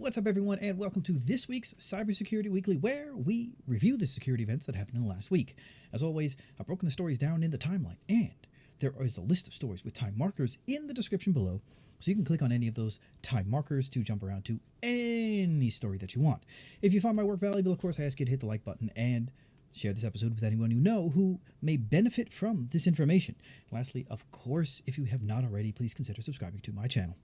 What's up, everyone, and welcome to this week's Cybersecurity Weekly, where we review the security events that happened in the last week. As always, I've broken the stories down in the timeline, and there is a list of stories with time markers in the description below, so you can click on any of those time markers to jump around to any story that you want. If you find my work valuable, of course, I ask you to hit the like button and share this episode with anyone you know who may benefit from this information. Lastly, of course, if you have not already, please consider subscribing to my channel.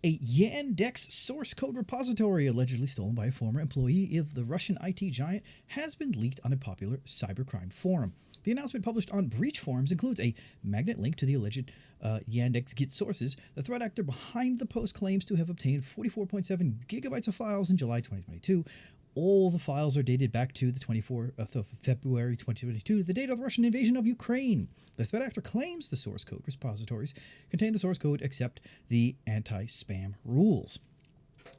A Yandex source code repository allegedly stolen by a former employee of the Russian IT giant has been leaked on a popular cybercrime forum. The announcement published on Breach Forums includes a magnet link to the alleged Yandex Git sources. The threat actor behind the post claims to have obtained 44.7 gigabytes of files in July 2022. All the files are dated back to the 24th of February 2022, the date of the Russian invasion of Ukraine. The threat actor claims the source code repositories contain the source code except the anti-spam rules.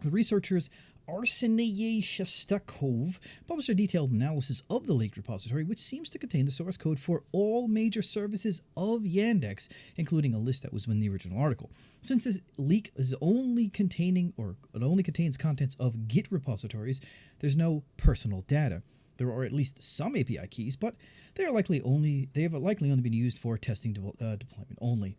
The researchers Arseniy Shestakov published a detailed analysis of the leaked repository, which seems to contain the source code for all major services of Yandex, including a list that was in the original article. Since this leak is only contains contents of Git repositories, there's no personal data. There are at least some API keys, but they have likely only been used for testing deployment only.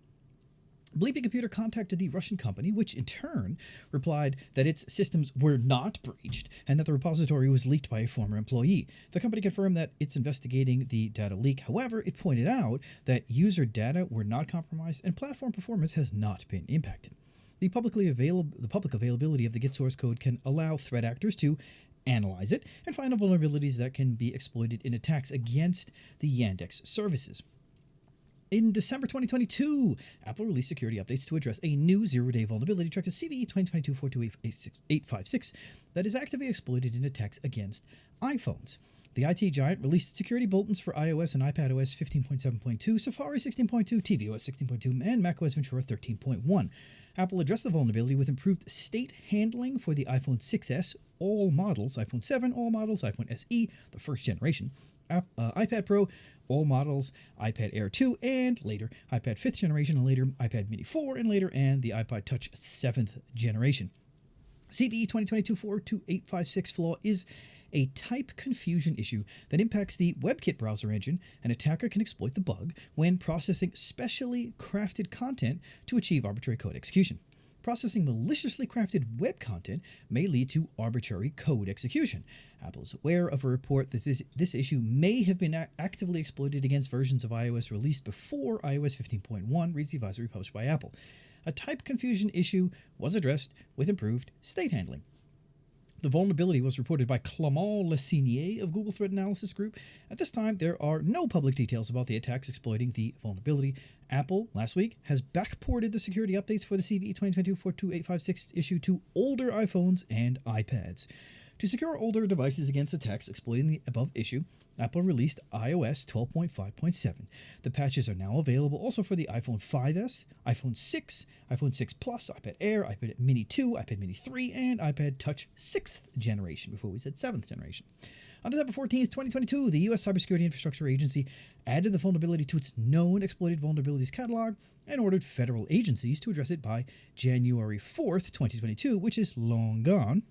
Bleeping Computer contacted the Russian company, which in turn replied that its systems were not breached and that the repository was leaked by a former employee. The company confirmed that it's investigating the data leak. However, it pointed out that user data were not compromised and platform performance has not been impacted. The public availability of the Git source code can allow threat actors to analyze it and find vulnerabilities that can be exploited in attacks against the Yandex services. In December 2022, Apple released security updates to address a new zero-day vulnerability tracked as CVE 2022-42886 that is actively exploited in attacks against iPhones. The IT giant released security bulletins for iOS and iPadOS 15.7.2, Safari 16.2, tvOS 16.2, and macOS Ventura 13.1. Apple addressed the vulnerability with improved state handling for the iPhone 6s, all models, iPhone 7, all models, iPhone SE, the first generation, iPad Pro, all models, iPad Air 2, and later, iPad 5th generation, and later, iPad Mini 4, and later, and the iPod Touch 7th generation. CVE 2022-42856 flaw is a type confusion issue that impacts the WebKit browser engine. An attacker can exploit the bug when processing specially crafted content to achieve arbitrary code execution. Processing maliciously crafted web content may lead to arbitrary code execution. Apple is aware of a report that this issue may have been actively exploited against versions of iOS released before iOS 15.1, reads the advisory published by Apple. A type confusion issue was addressed with improved state handling. The vulnerability was reported by Clément Lessinier of Google Threat Analysis Group. At this time, there are no public details about the attacks exploiting the vulnerability. Apple, last week, has backported the security updates for the CVE 2022-42856 issue to older iPhones and iPads. To secure older devices against attacks exploiting the above issue, Apple released iOS 12.5.7. The patches are now available also for the iPhone 5s, iPhone 6, iPhone 6 Plus, iPad Air, iPad Mini 2, iPad Mini 3, and iPad Touch 6th generation, before we said 7th generation. On December 14th, 2022, the U.S. Cybersecurity Infrastructure Agency added the vulnerability to its known exploited vulnerabilities catalog and ordered federal agencies to address it by January 4th, 2022, which is long gone.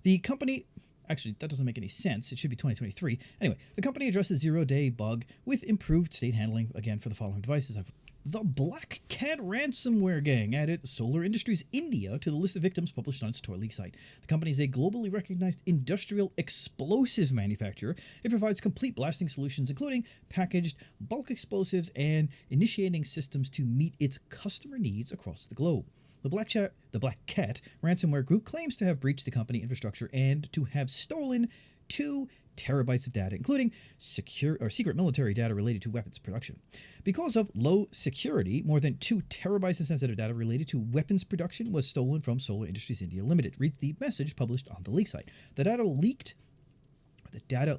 The company... Actually, that doesn't make any sense. It should be 2023. Anyway, the company addressed the zero-day bug with improved state handling, again, for the following devices. The BlackCat Ransomware gang added Solar Industries India to the list of victims published on its Tor leak site. The company is a globally recognized industrial explosive manufacturer. It provides complete blasting solutions, including packaged bulk explosives and initiating systems to meet its customer needs across the globe. The BlackCat Ransomware Group claims to have breached the company infrastructure and to have stolen 2 terabytes of data, including secret military data related to weapons production. Because of low security, more than 2 terabytes of sensitive data related to weapons production was stolen from Solar Industries India Limited, reads the message published on the leak site. The data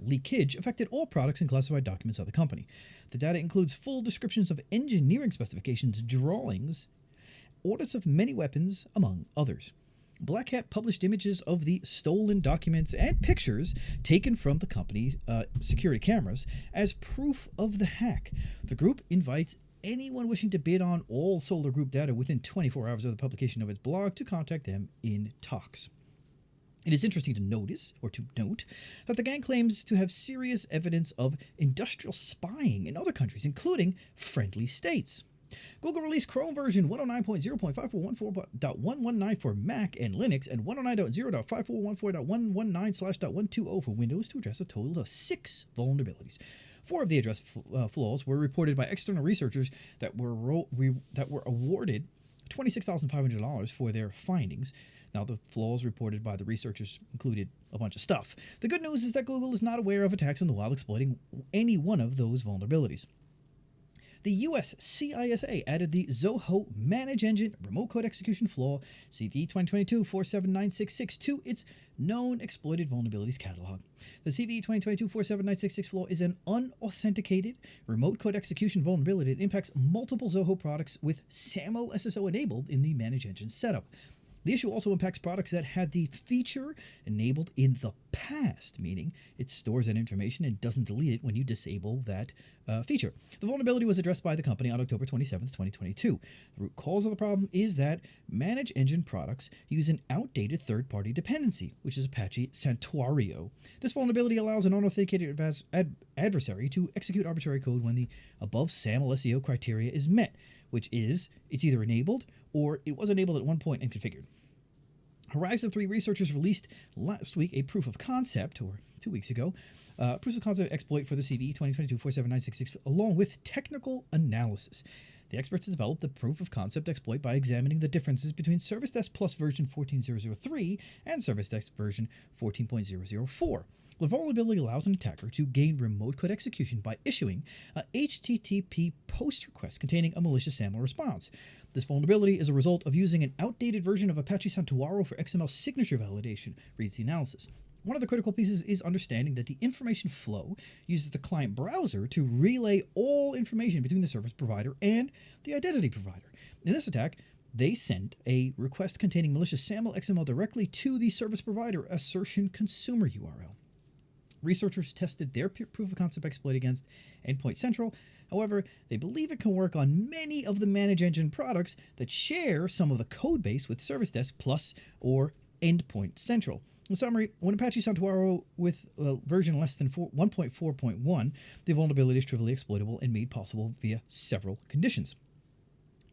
leakage affected all products and classified documents of the company. The data includes full descriptions of engineering specifications, drawings, audits of many weapons, among others. BlackCat published images of the stolen documents and pictures taken from the company's security cameras as proof of the hack. The group invites anyone wishing to bid on all Solar Group data within 24 hours of the publication of its blog to contact them in talks. It is interesting to note that the gang claims to have serious evidence of industrial spying in other countries, including friendly states. Google released Chrome version 109.0.5414.119 for Mac and Linux and 109.0.5414.119/.120 for Windows to address a total of 6 vulnerabilities. 4 of the addressed flaws were reported by external researchers that were awarded $26,500 for their findings. Now, the flaws reported by the researchers included a bunch of stuff. The good news is that Google is not aware of attacks in the wild exploiting any one of those vulnerabilities. The US CISA added the Zoho ManageEngine remote code execution flaw CV 2022-47966 to its known exploited vulnerabilities catalog. The CV 2022-47966 flaw is an unauthenticated remote code execution vulnerability that impacts multiple Zoho products with SAML SSO enabled in the ManageEngine setup. The issue also impacts products that had the feature enabled in the past, meaning it stores that information and doesn't delete it when you disable that feature. The vulnerability was addressed by the company on October 27, 2022. The root cause of the problem is that ManageEngine products use an outdated third-party dependency, which is Apache Santuario. This vulnerability allows an unauthenticated adversary to execute arbitrary code when the above SAML SEO criteria is met, which is it's either enabled or it was enabled at one point and configured. Horizon 3 researchers released last week a proof of concept, or 2 weeks ago, proof of concept exploit for the CVE 2022-47966 along with technical analysis. The experts developed the proof of concept exploit by examining the differences between Service Desk Plus version 14.003 and Service Desk version 14.004. The vulnerability allows an attacker to gain remote code execution by issuing a HTTP post request containing a malicious SAML response. This vulnerability is a result of using an outdated version of Apache Santuario for XML signature validation, reads the analysis. One of the critical pieces is understanding that the information flow uses the client browser to relay all information between the service provider and the identity provider. In this attack, they sent a request containing malicious SAML XML directly to the service provider assertion consumer URL. Researchers tested their proof of concept exploit against Endpoint Central. However, they believe it can work on many of the ManageEngine products that share some of the code base with Service Desk Plus or Endpoint Central. In summary, when Apache Santuario with a version less than 1.4.1, the vulnerability is trivially exploitable and made possible via several conditions.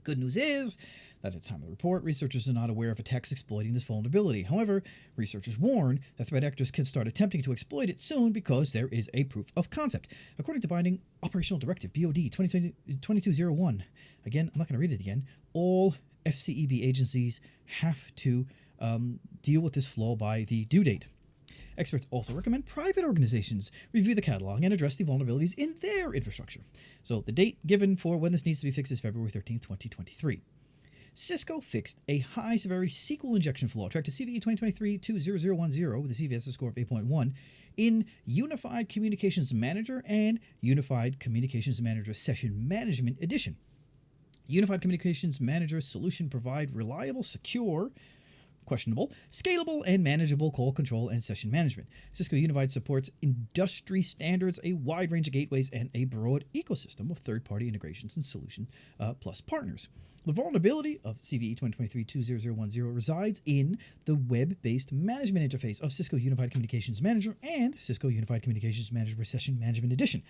Good news is that at the time of the report, researchers are not aware of attacks exploiting this vulnerability. However, researchers warn that threat actors can start attempting to exploit it soon because there is a proof of concept. According to Binding Operational Directive, BOD 2201, again, I'm not going to read it again, all FCEB agencies have to deal with this flaw by the due date. Experts also recommend private organizations review the catalog and address the vulnerabilities in their infrastructure. So the date given for when this needs to be fixed is February 13, 2023. Cisco fixed a high-severity SQL injection flaw tracked to CVE 2023-20010 with a CVSS score of 8.1 in Unified Communications Manager and Unified Communications Manager Session Management Edition. Unified Communications Manager solution provide reliable, secure, questionable, scalable, and manageable call control and session management. Cisco Unified supports industry standards, a wide range of gateways, and a broad ecosystem of third-party integrations and solution plus partners. The vulnerability of CVE 2023-20010 resides in the web-based management interface of Cisco Unified Communications Manager and Cisco Unified Communications Manager Session Management Edition.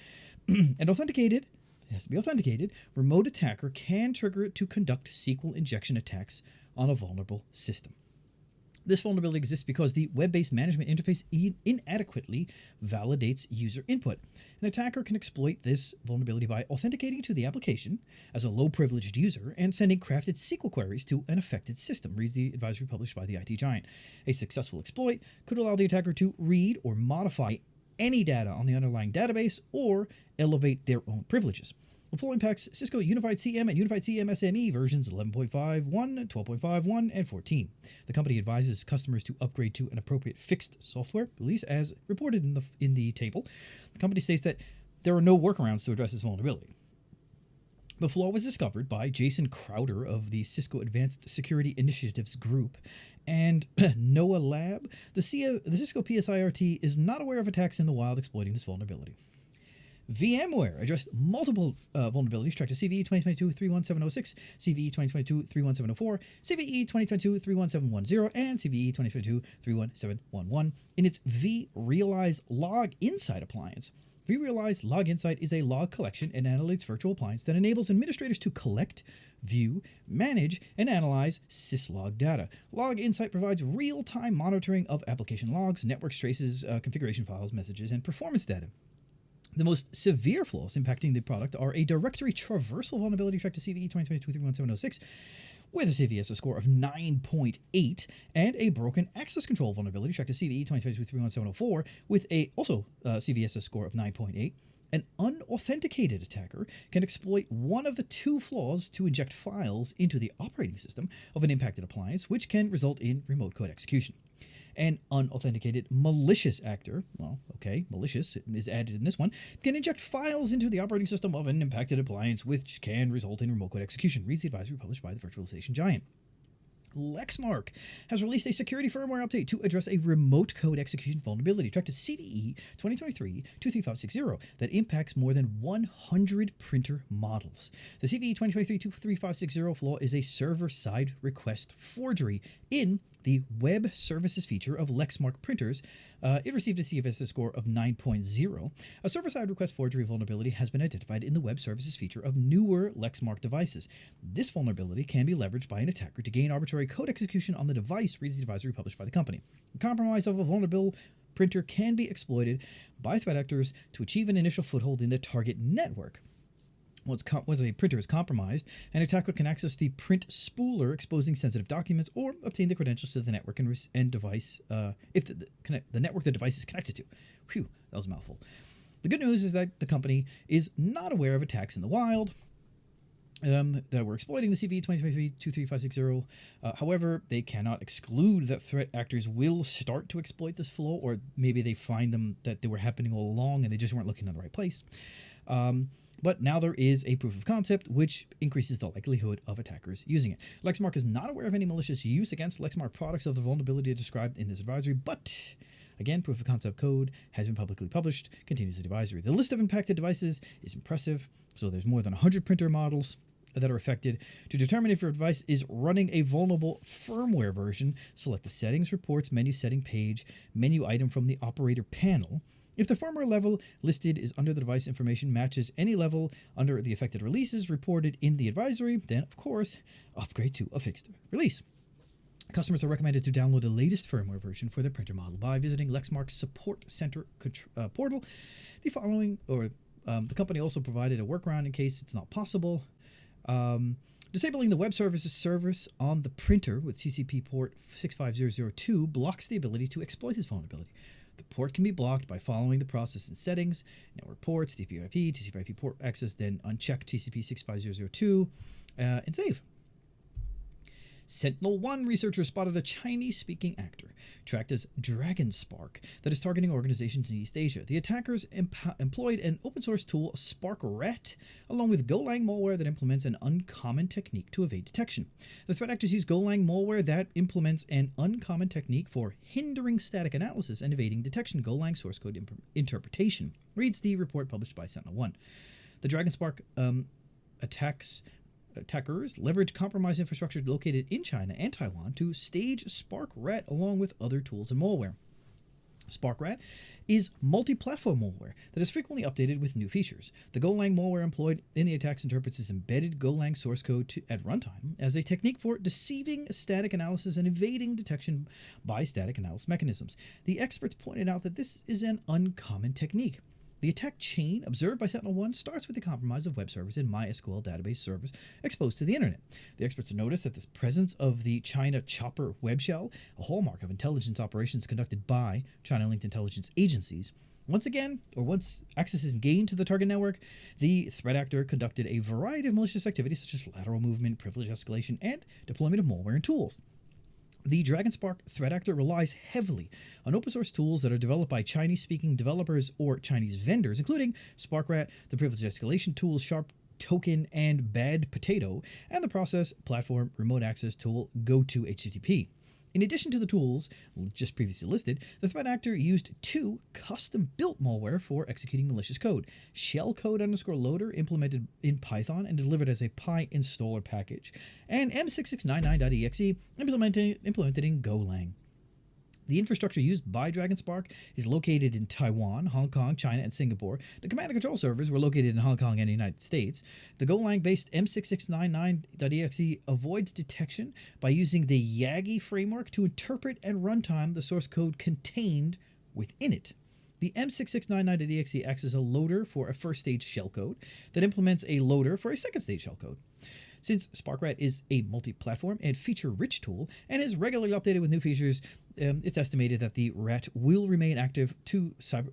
And authenticated, it has to be authenticated, remote attacker can trigger it to conduct SQL injection attacks on a vulnerable system. This vulnerability exists because the web-based management interface inadequately validates user input. An attacker can exploit this vulnerability by authenticating to the application as a low-privileged user and sending crafted SQL queries to an affected system, reads the advisory published by the IT giant. A successful exploit could allow the attacker to read or modify any data on the underlying database or elevate their own privileges. The flaw impacts Cisco Unified CM and Unified CM SME versions 11.51, 12.51, and 14. The company advises customers to upgrade to an appropriate fixed software release as reported in the table. The company states that there are no workarounds to address this vulnerability. The flaw was discovered by Jason Crowder of the Cisco Advanced Security Initiatives Group and Noah Lab. The Cisco PSIRT is not aware of attacks in the wild exploiting this vulnerability. VMware addressed multiple vulnerabilities tracked to CVE 2022-31706, CVE 2022-31704, CVE 2022-31710, and CVE 2022-31711 in its vRealize Log Insight appliance. vRealize Log Insight is a log collection and analytics virtual appliance that enables administrators to collect, view, manage, and analyze syslog data. Log Insight provides real-time monitoring of application logs, network traces, configuration files, messages, and performance data. The most severe flaws impacting the product are a directory traversal vulnerability tracked to CVE 2022-31706 with a CVSS score of 9.8 and a broken access control vulnerability tracked to CVE 2022-31704 with a also CVSS score of 9.8. An unauthenticated attacker can exploit one of the two flaws to inject files into the operating system of an impacted appliance, which can result in remote code execution. An unauthenticated malicious actor, well, okay, malicious is added in this one, can inject files into the operating system of an impacted appliance, which can result in remote code execution, reads the advisory published by the virtualization giant. Lexmark has released a security firmware update to address a remote code execution vulnerability tracked to CVE 2023-23560 that impacts more than 100 printer models. The CVE 2023-23560 flaw is a server-side request forgery in the web services feature of Lexmark printers. It received a CVSS score of 9.0. A server-side request forgery vulnerability has been identified in the web services feature of newer Lexmark devices. This vulnerability can be leveraged by an attacker to gain arbitrary code execution on the device, reads the advisory published by the company. The compromise of a vulnerable printer can be exploited by threat actors to achieve an initial foothold in the target network. Once a printer is compromised, an attacker can access the print spooler, exposing sensitive documents, or obtain the credentials to the network and device if the network the device is connected to. Phew, that was a mouthful. The good news is that the company is not aware of attacks in the wild that were exploiting the CVE 2023-23560. However, they cannot exclude that threat actors will start to exploit this flaw, or maybe they find them that they were happening all along and they just weren't looking in the right place. But now there is a proof of concept, which increases the likelihood of attackers using it. Lexmark is not aware of any malicious use against Lexmark products of the vulnerability described in this advisory, but again, proof of concept code has been publicly published, continues the advisory. The list of impacted devices is impressive. So there's more than 100 printer models that are affected. To determine if your device is running a vulnerable firmware version, select the Settings, Reports, Menu Setting page, menu item from the Operator panel. If the firmware level listed is under the device information matches any level under the affected releases reported in the advisory, then, of course, upgrade to a fixed release. Customers are recommended to download the latest firmware version for their printer model by visiting Lexmark's Support Center portal. The company also provided a workaround in case it's not possible. Disabling the web services service on the printer with TCP port 65002 blocks the ability to exploit this vulnerability. The port can be blocked by following the process in settings, network ports, TCP/IP port access, then uncheck TCP 65002 and save. Sentinel-1 researchers spotted a Chinese-speaking actor tracked as DragonSpark that is targeting organizations in East Asia. The attackers employed an open-source tool, SparkRat, along with Golang malware that implements an uncommon technique to evade detection. The threat actors use Golang malware that implements an uncommon technique for hindering static analysis and evading detection. Golang source code interpretation, reads the report published by Sentinel-1. The DragonSpark attackers leverage compromised infrastructure located in China and Taiwan to stage SparkRat along with other tools and malware. SparkRat is multi-platform malware that is frequently updated with new features. The Golang malware employed in the attacks interprets its embedded Golang source code at runtime as a technique for deceiving static analysis and evading detection by static analysis mechanisms. The experts pointed out that this is an uncommon technique. The attack chain observed by Sentinel-1 starts with the compromise of web servers and MySQL database servers exposed to the internet. The experts noticed that the presence of the China Chopper web shell, a hallmark of intelligence operations conducted by China-linked intelligence agencies. Once access is gained to the target network, the threat actor conducted a variety of malicious activities such as lateral movement, privilege escalation, and deployment of malware and tools. The DragonSpark threat actor relies heavily on open-source tools that are developed by Chinese-speaking developers or Chinese vendors, including SparkRat, the privilege escalation tools Sharp Token and Bad Potato, and the process platform remote access tool GoTo HTTP. In addition to the tools just previously listed, the threat actor used two custom-built malware for executing malicious code: shellcode_loader implemented in Python and delivered as a PyInstaller package, and M6699.exe implemented in Golang. The infrastructure used by DragonSpark is located in Taiwan, Hong Kong, China, and Singapore. The command and control servers were located in Hong Kong and the United States. The Golang-based M6699.exe avoids detection by using the Yagi framework to interpret and runtime the source code contained within it. The M6699.exe acts as a loader for a first-stage shellcode that implements a loader for a second-stage shellcode. Since SparkRat is a multi-platform and feature-rich tool and is regularly updated with new features, it's estimated that the RAT will remain attractive to cyber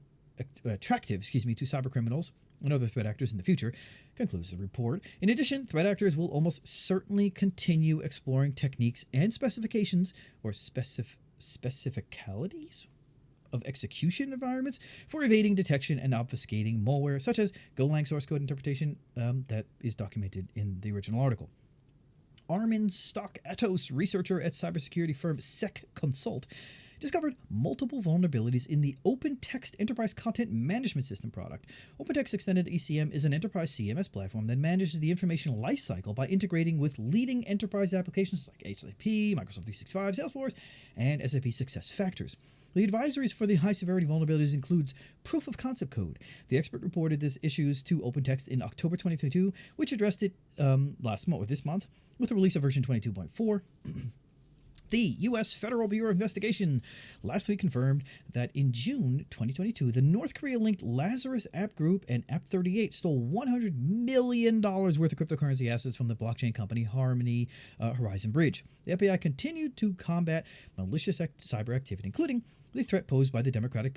criminals and other threat actors in the future, concludes the report. In addition, threat actors will almost certainly continue exploring techniques and specifications or specificalities of execution environments for evading detection and obfuscating malware, such as Golang source code interpretation that is documented in the original article. Armin Stock-Atos, researcher at cybersecurity firm SecConsult, discovered multiple vulnerabilities in the OpenText Enterprise Content Management System product. OpenText Extended ECM is an enterprise CMS platform that manages the information lifecycle by integrating with leading enterprise applications like SAP, Microsoft 365, Salesforce, and SAP SuccessFactors. The advisories for the high-severity vulnerabilities includes proof of concept code. The expert reported this issues to OpenText in October 2022, which addressed it this month with the release of version 22.4. The U.S. Federal Bureau of Investigation last week confirmed that in June 2022, the North Korea-linked Lazarus App Group and App38 stole $100 million worth of cryptocurrency assets from the blockchain company Harmony Horizon Bridge. The FBI continued to combat malicious cyber activity, including the threat posed by the Democratic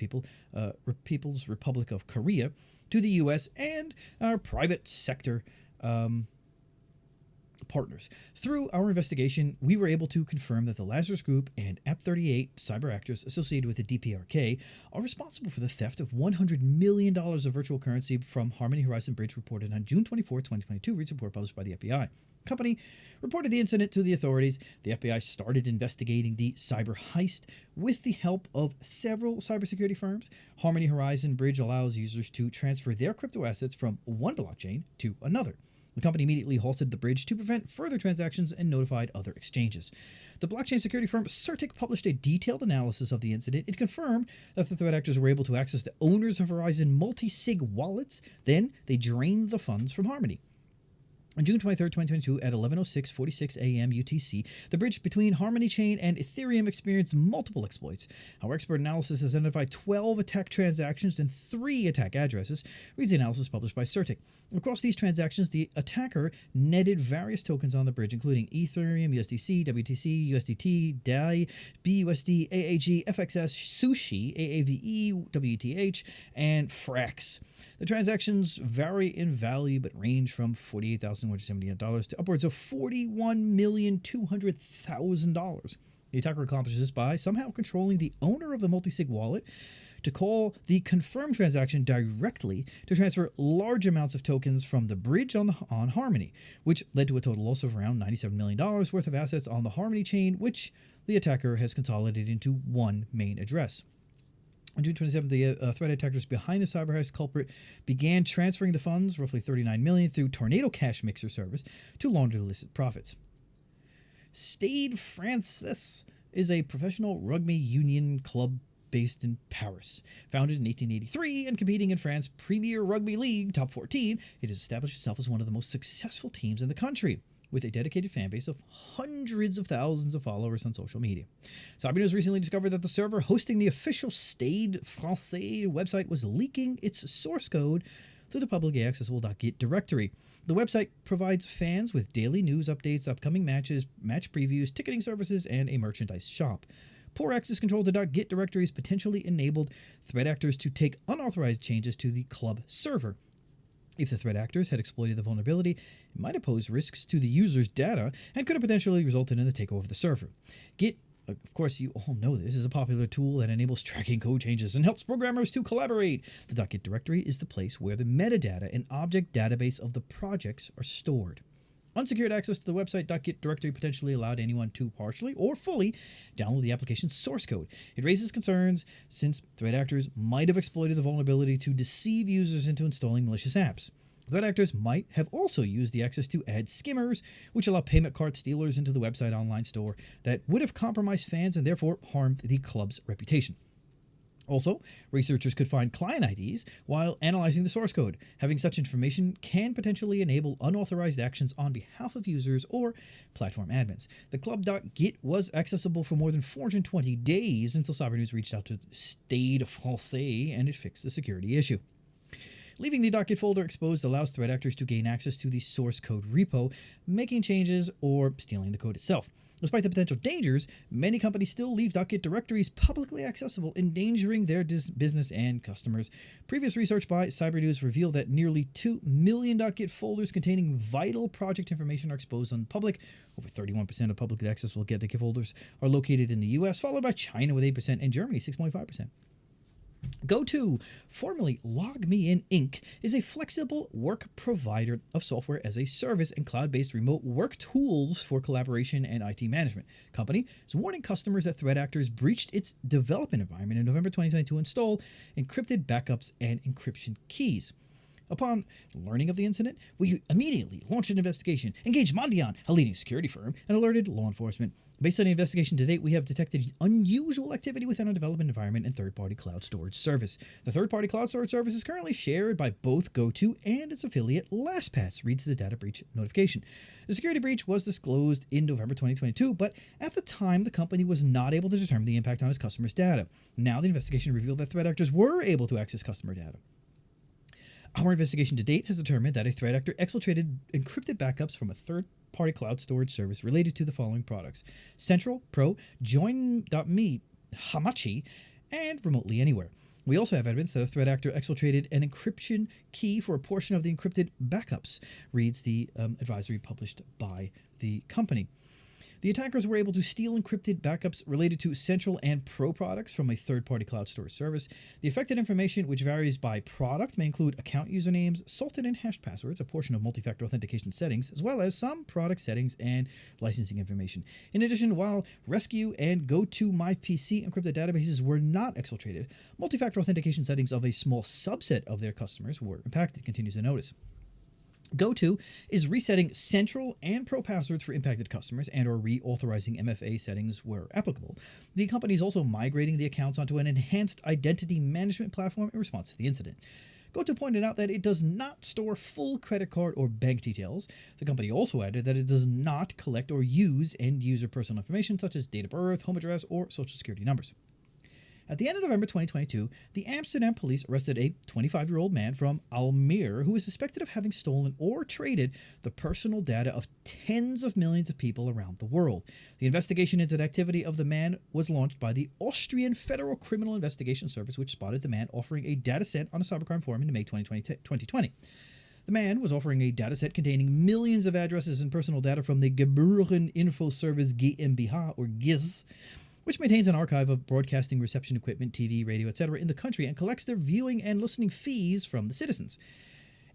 People's Republic of Korea to the U.S. and our private sector partners. Through our investigation, we were able to confirm that the Lazarus Group and App38 cyber actors associated with the DPRK are responsible for the theft of $100 million of virtual currency from Harmony Horizon Bridge, reported on June 24, 2022, reads report published by the FBI. The company reported the incident to the authorities. The FBI started investigating the cyber heist with the help of several cybersecurity firms. Harmony Horizon Bridge allows users to transfer their crypto assets from one blockchain to another. The company immediately halted the bridge to prevent further transactions and notified other exchanges. The blockchain security firm Certic published a detailed analysis of the incident. It confirmed that the threat actors were able to access the owners of Horizon multi-sig wallets. Then they drained the funds from Harmony. On June 23, 2022, at 11:46 a.m. UTC, the bridge between Harmony Chain and Ethereum experienced multiple exploits. Our expert analysis has identified 12 attack transactions and 3 attack addresses, reads the analysis published by Certic. Across these transactions, the attacker netted various tokens on the bridge, including Ethereum, USDC, WTC, USDT, DAI, BUSD, AAG, FXS, Sushi, AAVE, WTH, and Frax. The transactions vary in value but range from $48,178 to upwards of $41,200,000. The attacker accomplishes this by somehow controlling the owner of the multisig wallet to call the confirmed transaction directly to transfer large amounts of tokens from the bridge on Harmony, which led to a total loss of around $97 million worth of assets on the Harmony chain, which the attacker has consolidated into one main address. On June 27th, the threat attackers behind the cyber heist culprit began transferring the funds, roughly $39 million, through Tornado Cash Mixer service to launder illicit profits. Stade Francais is a professional rugby union club based in Paris. Founded in 1883 and competing in France's Premier Rugby League Top 14, it has established itself as one of the most successful teams in the country, with a dedicated fan base of hundreds of thousands of followers on social media. Cyber News recently discovered that the server hosting the official Stade Francais website was leaking its source code through the publicly accessible .git directory. The website provides fans with daily news updates, upcoming matches, match previews, ticketing services, and a merchandise shop. Poor access control to .git directories potentially enabled threat actors to take unauthorized changes to the club server. If the threat actors had exploited the vulnerability, it might have posed risks to the user's data and could have potentially resulted in the takeover of the server. Git, of course, you all know this, is a popular tool that enables tracking code changes and helps programmers to collaborate. The .git directory is the place where the metadata and object database of the projects are stored. Unsecured access to the website.git directory potentially allowed anyone to partially or fully download the application's source code. It raises concerns since threat actors might have exploited the vulnerability to deceive users into installing malicious apps. Threat actors might have also used the access to add skimmers, which allow payment card stealers into the website online store that would have compromised fans and therefore harmed the club's reputation. Also, researchers could find client IDs while analyzing the source code. Having such information can potentially enable unauthorized actions on behalf of users or platform admins. The club.git was accessible for more than 420 days until Cyber News reached out to Stade Francais and it fixed the security issue. Leaving the .git folder exposed allows threat actors to gain access to the source code repo, making changes or stealing the code itself. Despite the potential dangers, many companies still leave .git directories publicly accessible, endangering their business and customers. Previous research by Cyber News revealed that nearly 2 million .git folders containing vital project information are exposed on the public. Over 31% of publicly accessible .git folders are located in the US, followed by China with 8% and Germany 6.5%. GoTo, formerly LogMeIn Inc., is a flexible work provider of software as a service and cloud-based remote work tools for collaboration and IT management. Company is warning customers that threat actors breached its development environment in November 2022 to install encrypted backups and encryption keys. Upon learning of the incident, we immediately launched an investigation, engaged Mondian, a leading security firm, and alerted law enforcement. Based on the investigation to date, we have detected unusual activity within our development environment and third-party cloud storage service. The third-party cloud storage service is currently shared by both GoTo and its affiliate LastPass, reads the data breach notification. The security breach was disclosed in November 2022, but at the time, the company was not able to determine the impact on its customers' data. Now, the investigation revealed that threat actors were able to access customer data. Our investigation to date has determined that a threat actor exfiltrated encrypted backups from a third-party cloud storage service related to the following products: Central, Pro, Join.me, Hamachi, and Remotely Anywhere. We also have evidence that a threat actor exfiltrated an encryption key for a portion of the encrypted backups, reads the advisory published by the company. The attackers were able to steal encrypted backups related to Central and Pro products from a third-party cloud storage service. The affected information, which varies by product, may include account usernames, salted and hashed passwords, a portion of multi-factor authentication settings, as well as some product settings and licensing information. In addition, while Rescue and GoToMyPC encrypted databases were not exfiltrated, multi-factor authentication settings of a small subset of their customers were impacted, continues the notice. GoTo is resetting Central and Pro passwords for impacted customers and or reauthorizing MFA settings where applicable. The company is also migrating the accounts onto an enhanced identity management platform in response to the incident. GoTo pointed out that it does not store full credit card or bank details. The company also added that it does not collect or use end-user personal information such as date of birth, home address, or social security numbers. At the end of November 2022, the Amsterdam police arrested a 25-year-old man from Almere who is suspected of having stolen or traded the personal data of tens of millions of people around the world. The investigation into the activity of the man was launched by the Austrian Federal Criminal Investigation Service, which spotted the man offering a dataset on a cybercrime forum in May 2020. The man was offering a dataset containing millions of addresses and personal data from the Gebühren Info Service GmbH, or GIS, which maintains an archive of broadcasting reception equipment, TV, radio, etc. in the country and collects their viewing and listening fees from the citizens.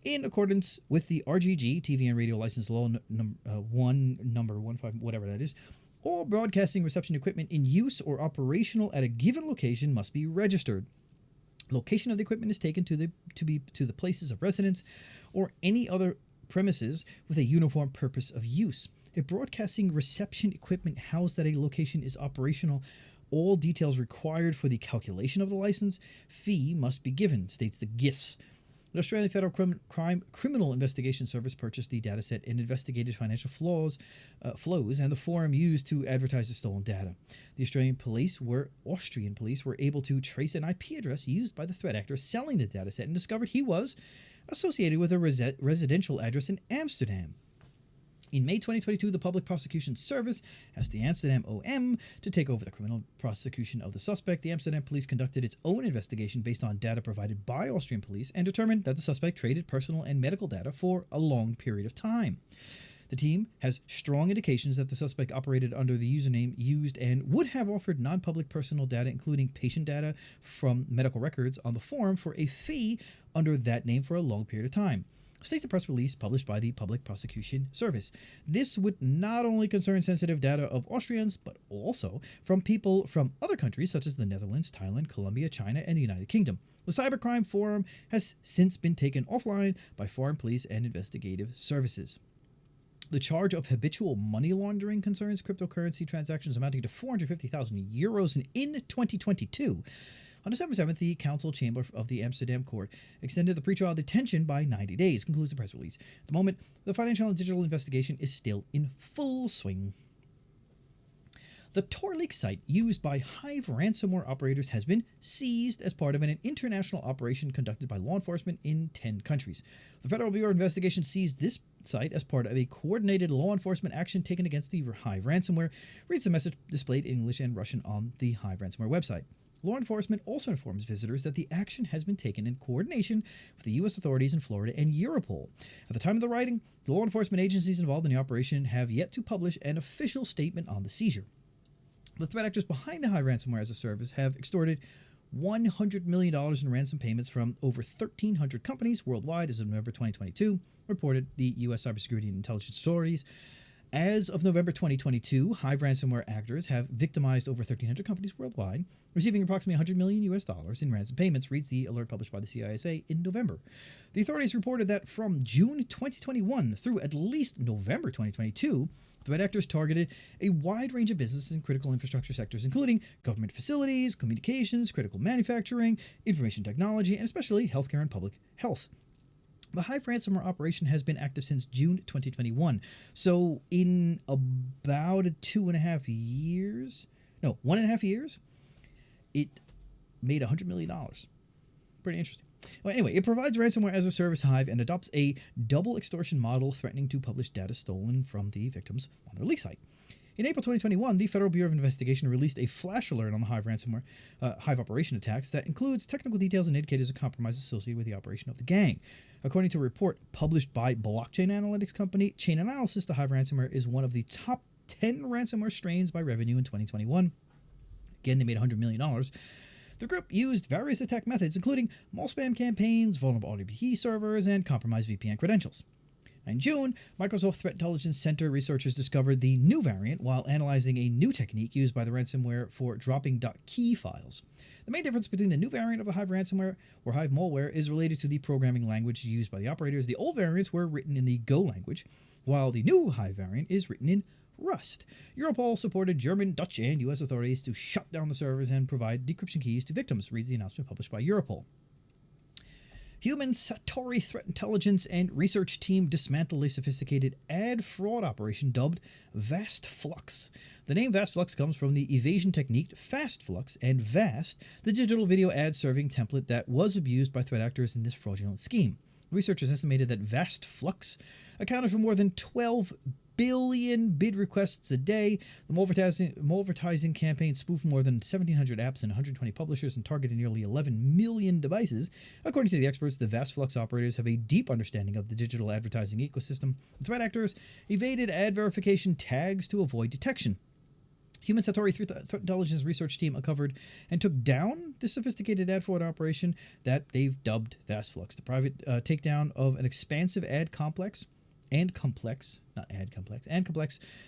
In accordance with the RGG, TV and Radio License Law number 15, whatever that is, all broadcasting reception equipment in use or operational at a given location must be registered. Location of the equipment is taken to the places of residence or any other premises with a uniform purpose of use. If broadcasting reception equipment housed at a location is operational, all details required for the calculation of the license fee must be given, states the GIS. The Australian Federal Criminal Investigation Service purchased the dataset and investigated financial flows and the forum used to advertise the stolen data. The Austrian police were able to trace an IP address used by the threat actor selling the dataset and discovered he was associated with a residential address in Amsterdam. In May 2022, the Public Prosecution Service asked the Amsterdam OM to take over the criminal prosecution of the suspect. The Amsterdam police conducted its own investigation based on data provided by Austrian police and determined that the suspect traded personal and medical data for a long period of time. The team has strong indications that the suspect operated under the username used and would have offered non-public personal data, including patient data from medical records on the forum, for a fee under that name for a long period of time. states the press release published by the Public Prosecution Service. This would not only concern sensitive data of Austrians, but also from people from other countries such as the Netherlands, Thailand, Colombia, China, and the United Kingdom. The cybercrime forum has since been taken offline by foreign police and investigative services. The charge of habitual money laundering concerns cryptocurrency transactions amounting to 450,000 euros in 2022. On December 7th, the Council Chamber of the Amsterdam Court extended the pretrial detention by 90 days, concludes the press release. At the moment, the financial and digital investigation is still in full swing. The Tor leak site used by Hive ransomware operators has been seized as part of an international operation conducted by law enforcement in 10 countries. The Federal Bureau of Investigation seized this site as part of a coordinated law enforcement action taken against the Hive ransomware, reads the message displayed in English and Russian on the Hive ransomware website. Law enforcement also informs visitors that the action has been taken in coordination with the U.S. authorities in Florida and Europol. At the time of the writing, the law enforcement agencies involved in the operation have yet to publish an official statement on the seizure. The threat actors behind the Hive ransomware as a service have extorted $100 million in ransom payments from over 1,300 companies worldwide as of November 2022, reported the U.S. Cybersecurity and Intelligence Authorities. As of November 2022, Hive ransomware actors have victimized over 1,300 companies worldwide, receiving approximately $100 million in ransom payments, reads the alert published by the CISA in November. The authorities reported that from June 2021 through at least November 2022, threat actors targeted a wide range of businesses and critical infrastructure sectors, including government facilities, communications, critical manufacturing, information technology, and especially healthcare and public health. The Hive ransomware operation has been active since June 2021. So in about 1.5 years, it made $100 million. Pretty interesting. Well, anyway, it provides ransomware as a service Hive and adopts a double extortion model threatening to publish data stolen from the victims on their leak site. In April 2021, the Federal Bureau of Investigation released a flash alert on the Hive ransomware Hive operation attacks that includes technical details and indicators of compromise associated with the operation of the gang. According to a report published by blockchain analytics company Chain Analysis, the Hive ransomware is one of the top 10 ransomware strains by revenue in 2021. Again, they made $100 million. The group used various attack methods, including spam campaigns, vulnerable RDP servers, and compromised VPN credentials. In June, Microsoft Threat Intelligence Center researchers discovered the new variant while analyzing a new technique used by the ransomware for dropping .key files. The main difference between the new variant of the Hive ransomware or Hive malware is related to the programming language used by the operators. The old variants were written in the Go language, while the new Hive variant is written in Rust. Europol supported German, Dutch, and U.S. authorities to shut down the servers and provide decryption keys to victims, reads the announcement published by Europol. Human Satori Threat Intelligence and Research Team dismantled a sophisticated ad fraud operation dubbed Vast Flux. The name Vast Flux comes from the evasion technique Fast Flux and Vast, the digital video ad serving template that was abused by threat actors in this fraudulent scheme. Researchers estimated that Vast Flux accounted for more than 12 billion bid requests a day. The malvertising campaign spoofed more than 1,700 apps and 120 publishers and targeted nearly 11 million devices. According to the experts, the Vast Flux operators have a deep understanding of the digital advertising ecosystem. The threat actors evaded ad verification tags to avoid detection. Human Satori Threat Intelligence Research Team uncovered and took down the sophisticated ad fraud operation that they've dubbed Vast Flux. The private takedown of an expansive ad complex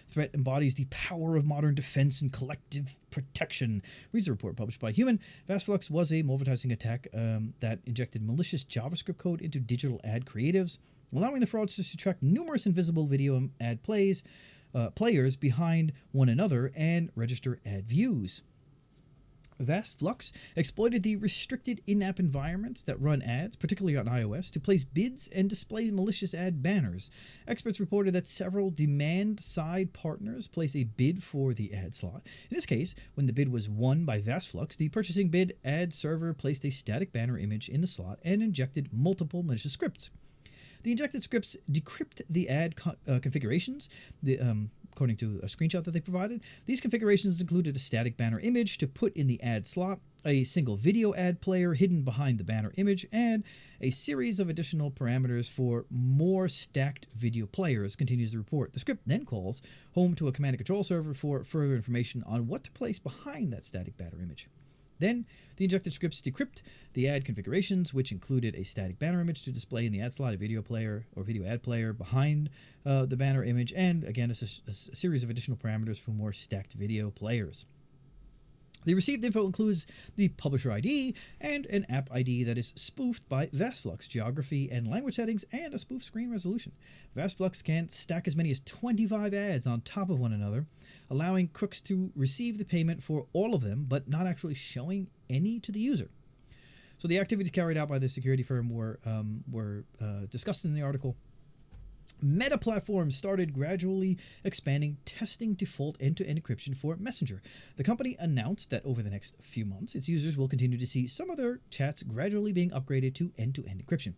threat embodies the power of modern defense and collective protection, reads the report published by Human. Vast Flux was a malvertising attack that injected malicious JavaScript code into digital ad creatives, allowing the fraudsters to track numerous invisible video ad players behind one another and register ad views. Vast Flux exploited the restricted in-app environments that run ads, particularly on iOS, to place bids and display malicious ad banners. Experts reported that several demand-side partners placed a bid for the ad slot. In this case, when the bid was won by Vast Flux, the purchasing bid ad server placed a static banner image in the slot and injected multiple malicious scripts. The injected scripts decrypt the ad configurations, according to a screenshot that they provided. These configurations included a static banner image to put in the ad slot, a single video ad player hidden behind the banner image, and a series of additional parameters for more stacked video players, continues the report. The script then calls home to a command and control server for further information on what to place behind that static banner image. Then, the injected scripts decrypt the ad configurations, which included a static banner image to display in the ad slot, a video player or video ad player behind the banner image, and again, a series of additional parameters for more stacked video players. The received info includes the publisher ID and an app ID that is spoofed by VastFlux geography and language settings and a spoof screen resolution. VastFlux can stack as many as 25 ads on top of one another, allowing crooks to receive the payment for all of them, but not actually showing any to the user. So the activities carried out by the security firm were discussed in the article. Meta Platforms started gradually expanding testing default end-to-end encryption for Messenger. The company announced that over the next few months, its users will continue to see some of their chats gradually being upgraded to end-to-end encryption.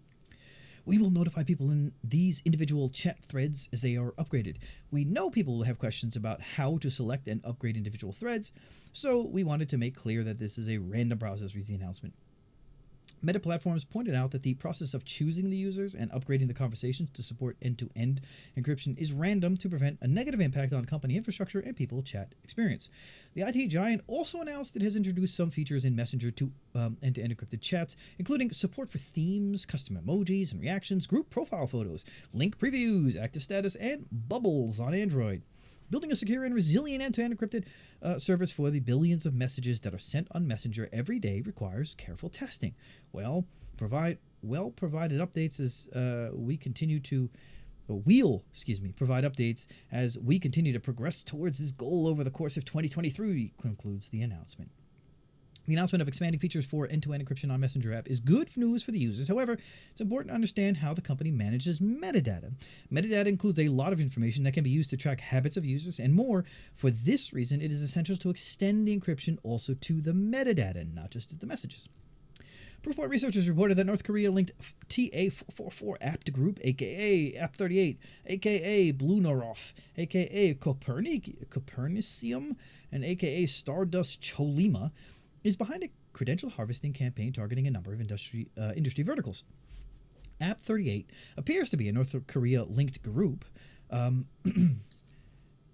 We will notify people in these individual chat threads as they are upgraded. We know people will have questions about how to select and upgrade individual threads, so we wanted to make clear that this is a random process, reads the announcement. Meta Platforms pointed out that the process of choosing the users and upgrading the conversations to support end-to-end encryption is random to prevent a negative impact on company infrastructure and people chat experience. The IT giant also announced it has introduced some features in Messenger to end-to-end encrypted chats, including support for themes, custom emojis and reactions, group profile photos, link previews, active status, and bubbles on Android. Building a secure and resilient end-to-end encrypted service for the billions of messages that are sent on Messenger every day requires careful testing. Provide updates as we continue to provide updates as we continue to progress towards this goal over the course of 2023, concludes the announcement. The announcement of expanding features for end-to-end encryption on Messenger app is good news for the users. However, it's important to understand how the company manages metadata. Metadata includes a lot of information that can be used to track habits of users and more. For this reason, it is essential to extend the encryption also to the metadata, not just to the messages. Proofpoint researchers reported that North Korea-linked TA444 apt group, aka apt38, aka Blue Norov, aka Copernicium, and aka Stardust Cholima, is behind a credential harvesting campaign targeting a number of industry verticals. apt38 appears to be a North Korea-linked group.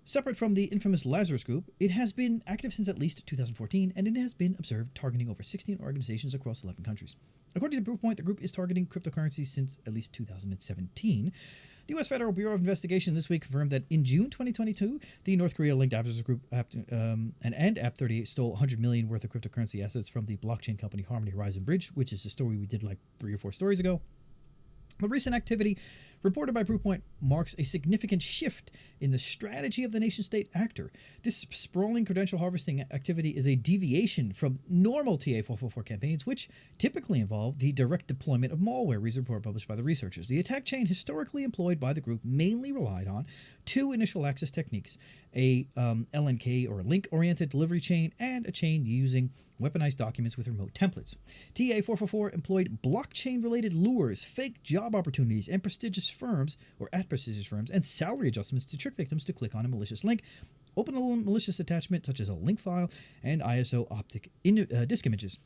Separate from the infamous Lazarus group, it has been active since at least 2014, and it has been observed targeting over 16 organizations across 11 countries. According to Proofpoint, the group is targeting cryptocurrencies since at least 2017. The U.S. Federal Bureau of Investigation this week confirmed that in June 2022, the North Korea-linked Lazarus group and apt38 stole $100 million worth of cryptocurrency assets from the blockchain company Harmony Horizon Bridge, which is a story we did like 3 or 4 stories ago. The recent activity reported by Proofpoint marks a significant shift in the strategy of the nation-state actor. This sprawling credential harvesting activity is a deviation from normal TA444 campaigns, which typically involve the direct deployment of malware, reads a report published by the researchers. The attack chain historically employed by the group mainly relied on 2 initial access techniques, a LNK or link-oriented delivery chain, and a chain using weaponized documents with remote templates. TA444 employed blockchain-related lures, fake job opportunities, and prestigious firms, and salary adjustments to trick victims to click on a malicious link, open a malicious attachment such as a link file, and ISO optic disk images.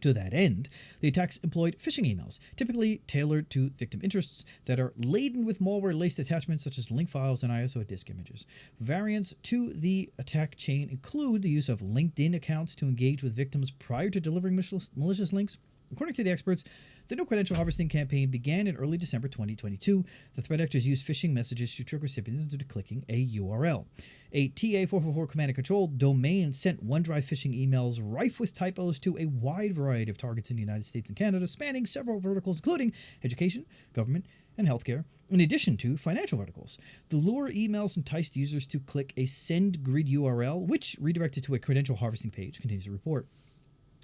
To that end, the attacks employed phishing emails, typically tailored to victim interests, that are laden with malware-laced attachments such as link files and ISO disk images. Variants to the attack chain include the use of LinkedIn accounts to engage with victims prior to delivering malicious links. According to the experts, the new credential harvesting campaign began in early December 2022. The threat actors used phishing messages to trick recipients into clicking a URL. A TA444 command and control domain sent OneDrive phishing emails rife with typos to a wide variety of targets in the United States and Canada, spanning several verticals, including education, government, and healthcare, in addition to financial verticals. The lure emails enticed users to click a send grid URL, which redirected to a credential harvesting page, continues the report.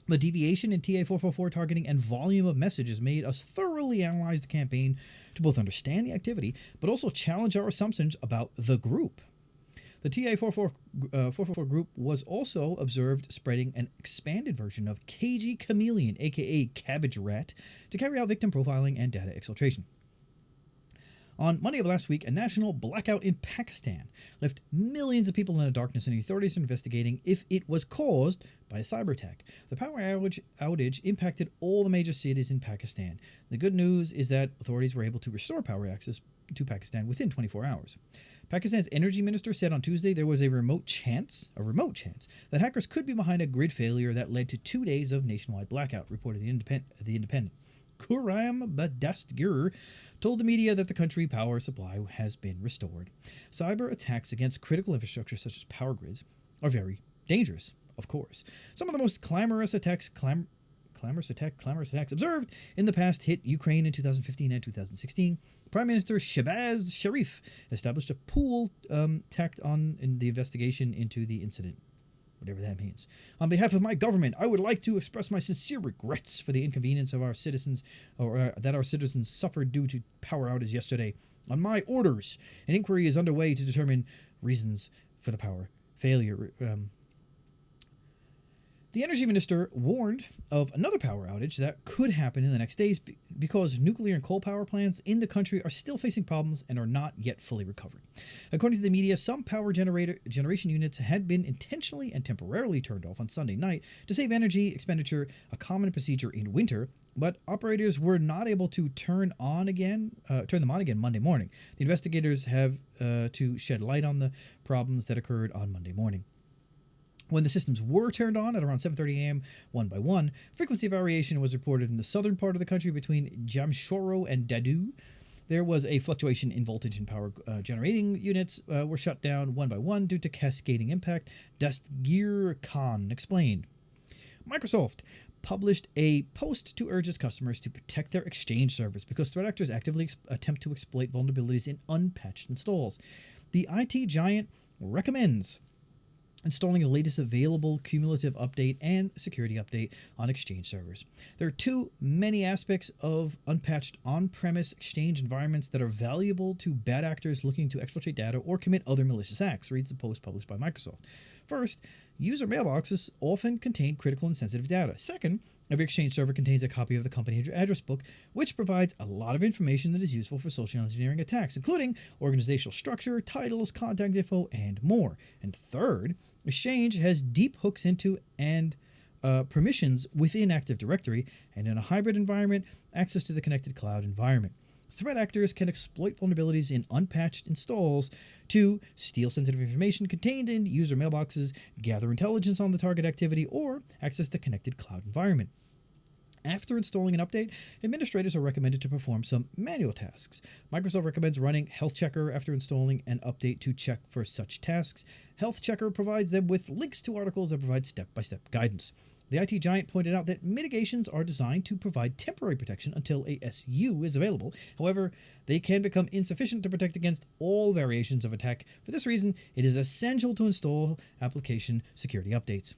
The deviation in TA444 targeting and volume of messages made us thoroughly analyze the campaign to both understand the activity, but also challenge our assumptions about the group. The TA444 group was also observed spreading an expanded version of KG Chameleon, aka Cabbage Rat, to carry out victim profiling and data exfiltration. On Monday of last week, a national blackout in Pakistan left millions of people in the darkness, and authorities are investigating if it was caused by a cyber attack. The power outage impacted all the major cities in Pakistan. The good news is that authorities were able to restore power access to Pakistan within 24 hours. Pakistan's energy minister said on Tuesday there was a remote chance, that hackers could be behind a grid failure that led to 2 days of nationwide blackout, reported the Independent. Khurram Badastgir told the media that the country power supply has been restored. Cyber attacks against critical infrastructure such as power grids are very dangerous, of course. Some of the most clamorous attacks observed in the past hit Ukraine in 2015 and 2016. Prime Minister Shehbaz Sharif established a pool tacked on in the investigation into the incident, whatever that means. On behalf of my government, I would like to express my sincere regrets for the inconvenience of our citizens, or that our citizens suffered due to power outage yesterday. On my orders, an inquiry is underway to determine reasons for the power failure. The energy minister warned of another power outage that could happen in the next days because nuclear and coal power plants in the country are still facing problems and are not yet fully recovered. According to the media, some power generation units had been intentionally and temporarily turned off on Sunday night to save energy expenditure, a common procedure in winter, but operators were not able to turn them on again Monday morning. The investigators have to shed light on the problems that occurred on Monday morning. When the systems were turned on at around 7:30 a.m. one by one, frequency variation was reported in the southern part of the country between Jamshoro and Dadu. There was a fluctuation in voltage and power generating units were shut down one by one due to cascading impact, Dastgir Khan explained. Microsoft published a post to urge its customers to protect their Exchange servers because threat actors actively attempt to exploit vulnerabilities in unpatched installs. The IT giant recommends installing the latest available cumulative update and security update on Exchange servers. There are too many aspects of unpatched on-premise Exchange environments that are valuable to bad actors looking to exfiltrate data or commit other malicious acts, reads the post published by Microsoft. First, user mailboxes often contain critical and sensitive data. Second, every Exchange server contains a copy of the company address book, which provides a lot of information that is useful for social engineering attacks, including organizational structure, titles, contact info, and more. And third, Exchange has deep hooks into and permissions within Active Directory, and in a hybrid environment, access to the connected cloud environment. Threat actors can exploit vulnerabilities in unpatched installs to steal sensitive information contained in user mailboxes, gather intelligence on the target activity, or access the connected cloud environment. After installing an update, administrators are recommended to perform some manual tasks. Microsoft recommends running Health Checker after installing an update to check for such tasks. Health Checker provides them with links to articles that provide step-by-step guidance. The IT giant pointed out that mitigations are designed to provide temporary protection until a SU is available. However, they can become insufficient to protect against all variations of attack. For this reason, it is essential to install application security updates.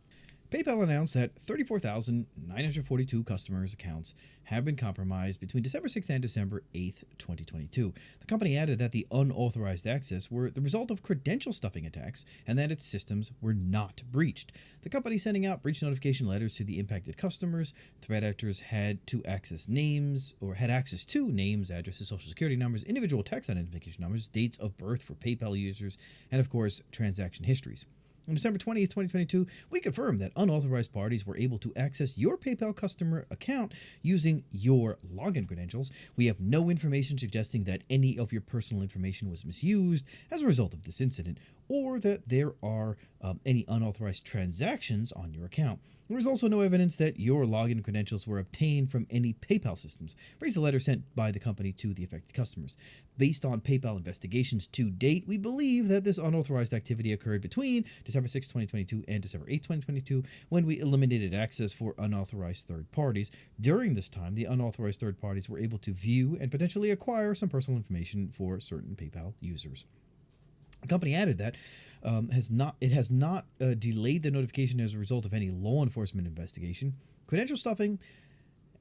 PayPal announced that 34,942 customers' accounts have been compromised between December 6th and December 8th, 2022. The company added that the unauthorized access were the result of credential stuffing attacks and that its systems were not breached. The company sending out breach notification letters to the impacted customers. Threat actors had access to names, addresses, social security numbers, individual tax identification numbers, dates of birth for PayPal users, and of course, transaction histories. On December 20th, 2022, we confirmed that unauthorized parties were able to access your PayPal customer account using your login credentials. We have no information suggesting that any of your personal information was misused as a result of this incident, or that there are any unauthorized transactions on your account. There is also no evidence that your login credentials were obtained from any PayPal systems, reads the letter sent by the company to the affected customers. Based on PayPal investigations to date, we believe that this unauthorized activity occurred between December 6, 2022 and December 8, 2022, when we eliminated access for unauthorized third parties. During this time, the unauthorized third parties were able to view and potentially acquire some personal information for certain PayPal users. The company added that it has not delayed the notification as a result of any law enforcement investigation. Credential stuffing,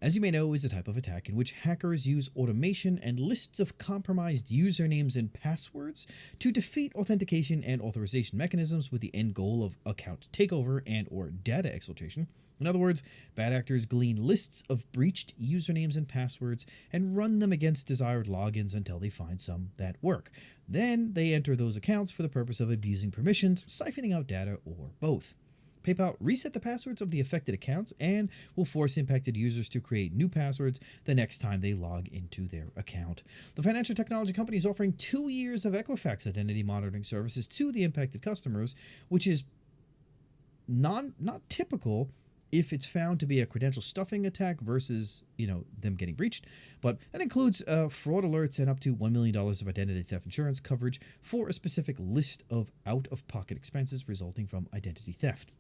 as you may know, is a type of attack in which hackers use automation and lists of compromised usernames and passwords to defeat authentication and authorization mechanisms with the end goal of account takeover and or data exfiltration. In other words, bad actors glean lists of breached usernames and passwords and run them against desired logins until they find some that work. Then they enter those accounts for the purpose of abusing permissions, siphoning out data, or both. PayPal reset the passwords of the affected accounts and will force impacted users to create new passwords the next time they log into their account. The financial technology company is offering 2 years of Equifax identity monitoring services to the impacted customers, which is not typical if it's found to be a credential stuffing attack versus, them getting breached. But that includes fraud alerts and up to $1 million of identity theft insurance coverage for a specific list of out-of-pocket expenses resulting from identity theft.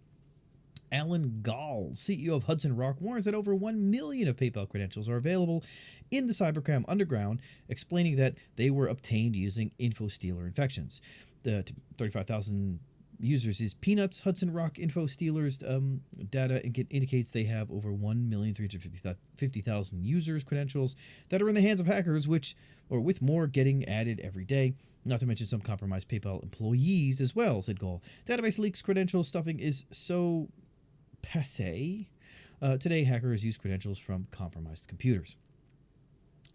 Alan Gall, CEO of Hudson Rock, warns that over 1 million of PayPal credentials are available in the cybercrime underground, explaining that they were obtained using InfoStealer infections. The 35,000 users is Peanuts. Hudson Rock InfoStealers data indicates they have over 1,350,000 users' credentials that are in the hands of hackers, with more getting added every day. Not to mention some compromised PayPal employees as well, said Gall. Database leaks credential stuffing is so passé. Today, hackers use credentials from compromised computers.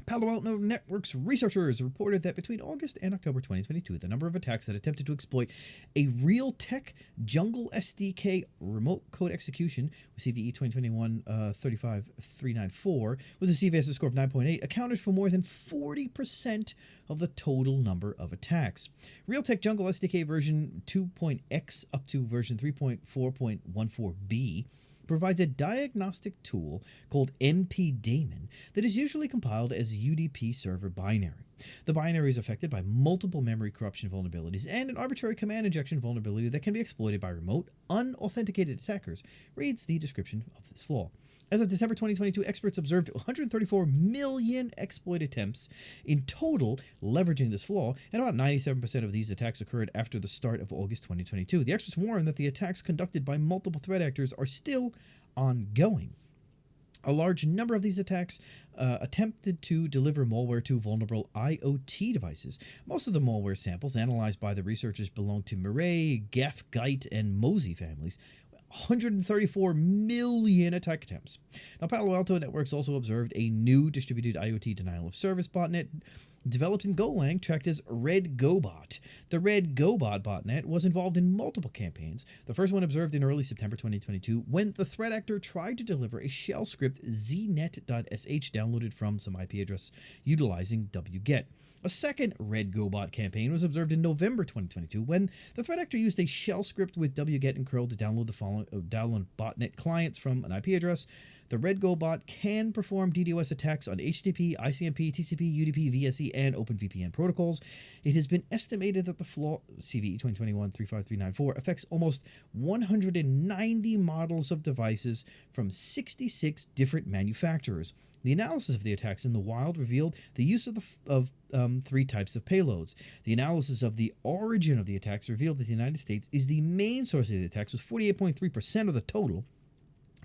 Palo Alto Network's researchers reported that between August and October 2022, the number of attacks that attempted to exploit a Realtek Jungle SDK remote code execution with CVE 2021-35394 with a CVSS score of 9.8 accounted for more than 40% of the total number of attacks. Realtek Jungle SDK version 2.x up to version 3.4.14b provides a diagnostic tool called MP-Daemon that is usually compiled as UDP server binary. The binary is affected by multiple memory corruption vulnerabilities and an arbitrary command injection vulnerability that can be exploited by remote, unauthenticated attackers, reads the description of this flaw. As of December 2022, experts observed 134 million exploit attempts in total leveraging this flaw, and about 97% of these attacks occurred after the start of August 2022. The experts warn that the attacks conducted by multiple threat actors are still ongoing. A large number of these attacks attempted to deliver malware to vulnerable IoT devices. Most of the malware samples analyzed by the researchers belong to Mireille, Geff, Geit, and Mosey families. 134 million attack attempts. Now, Palo Alto Networks also observed a new distributed IoT denial of service botnet developed in Golang tracked as Red Gobot. The Red Gobot botnet was involved in multiple campaigns. The first one observed in early September 2022 when the threat actor tried to deliver a shell script znet.sh downloaded from some IP address utilizing wget. A second Red Gobot campaign was observed in November 2022 when the threat actor used a shell script with wget and curl to download the following download botnet clients from an IP address. The Red Gobot can perform DDoS attacks on HTTP, ICMP, TCP, UDP, VSE, and OpenVPN protocols. It has been estimated that the flaw, CVE 2021-35394, affects almost 190 models of devices from 66 different manufacturers. The analysis of the attacks in the wild revealed the use of 3 types of payloads. The analysis of the origin of the attacks revealed that the United States is the main source of the attacks with 48.3% of the total,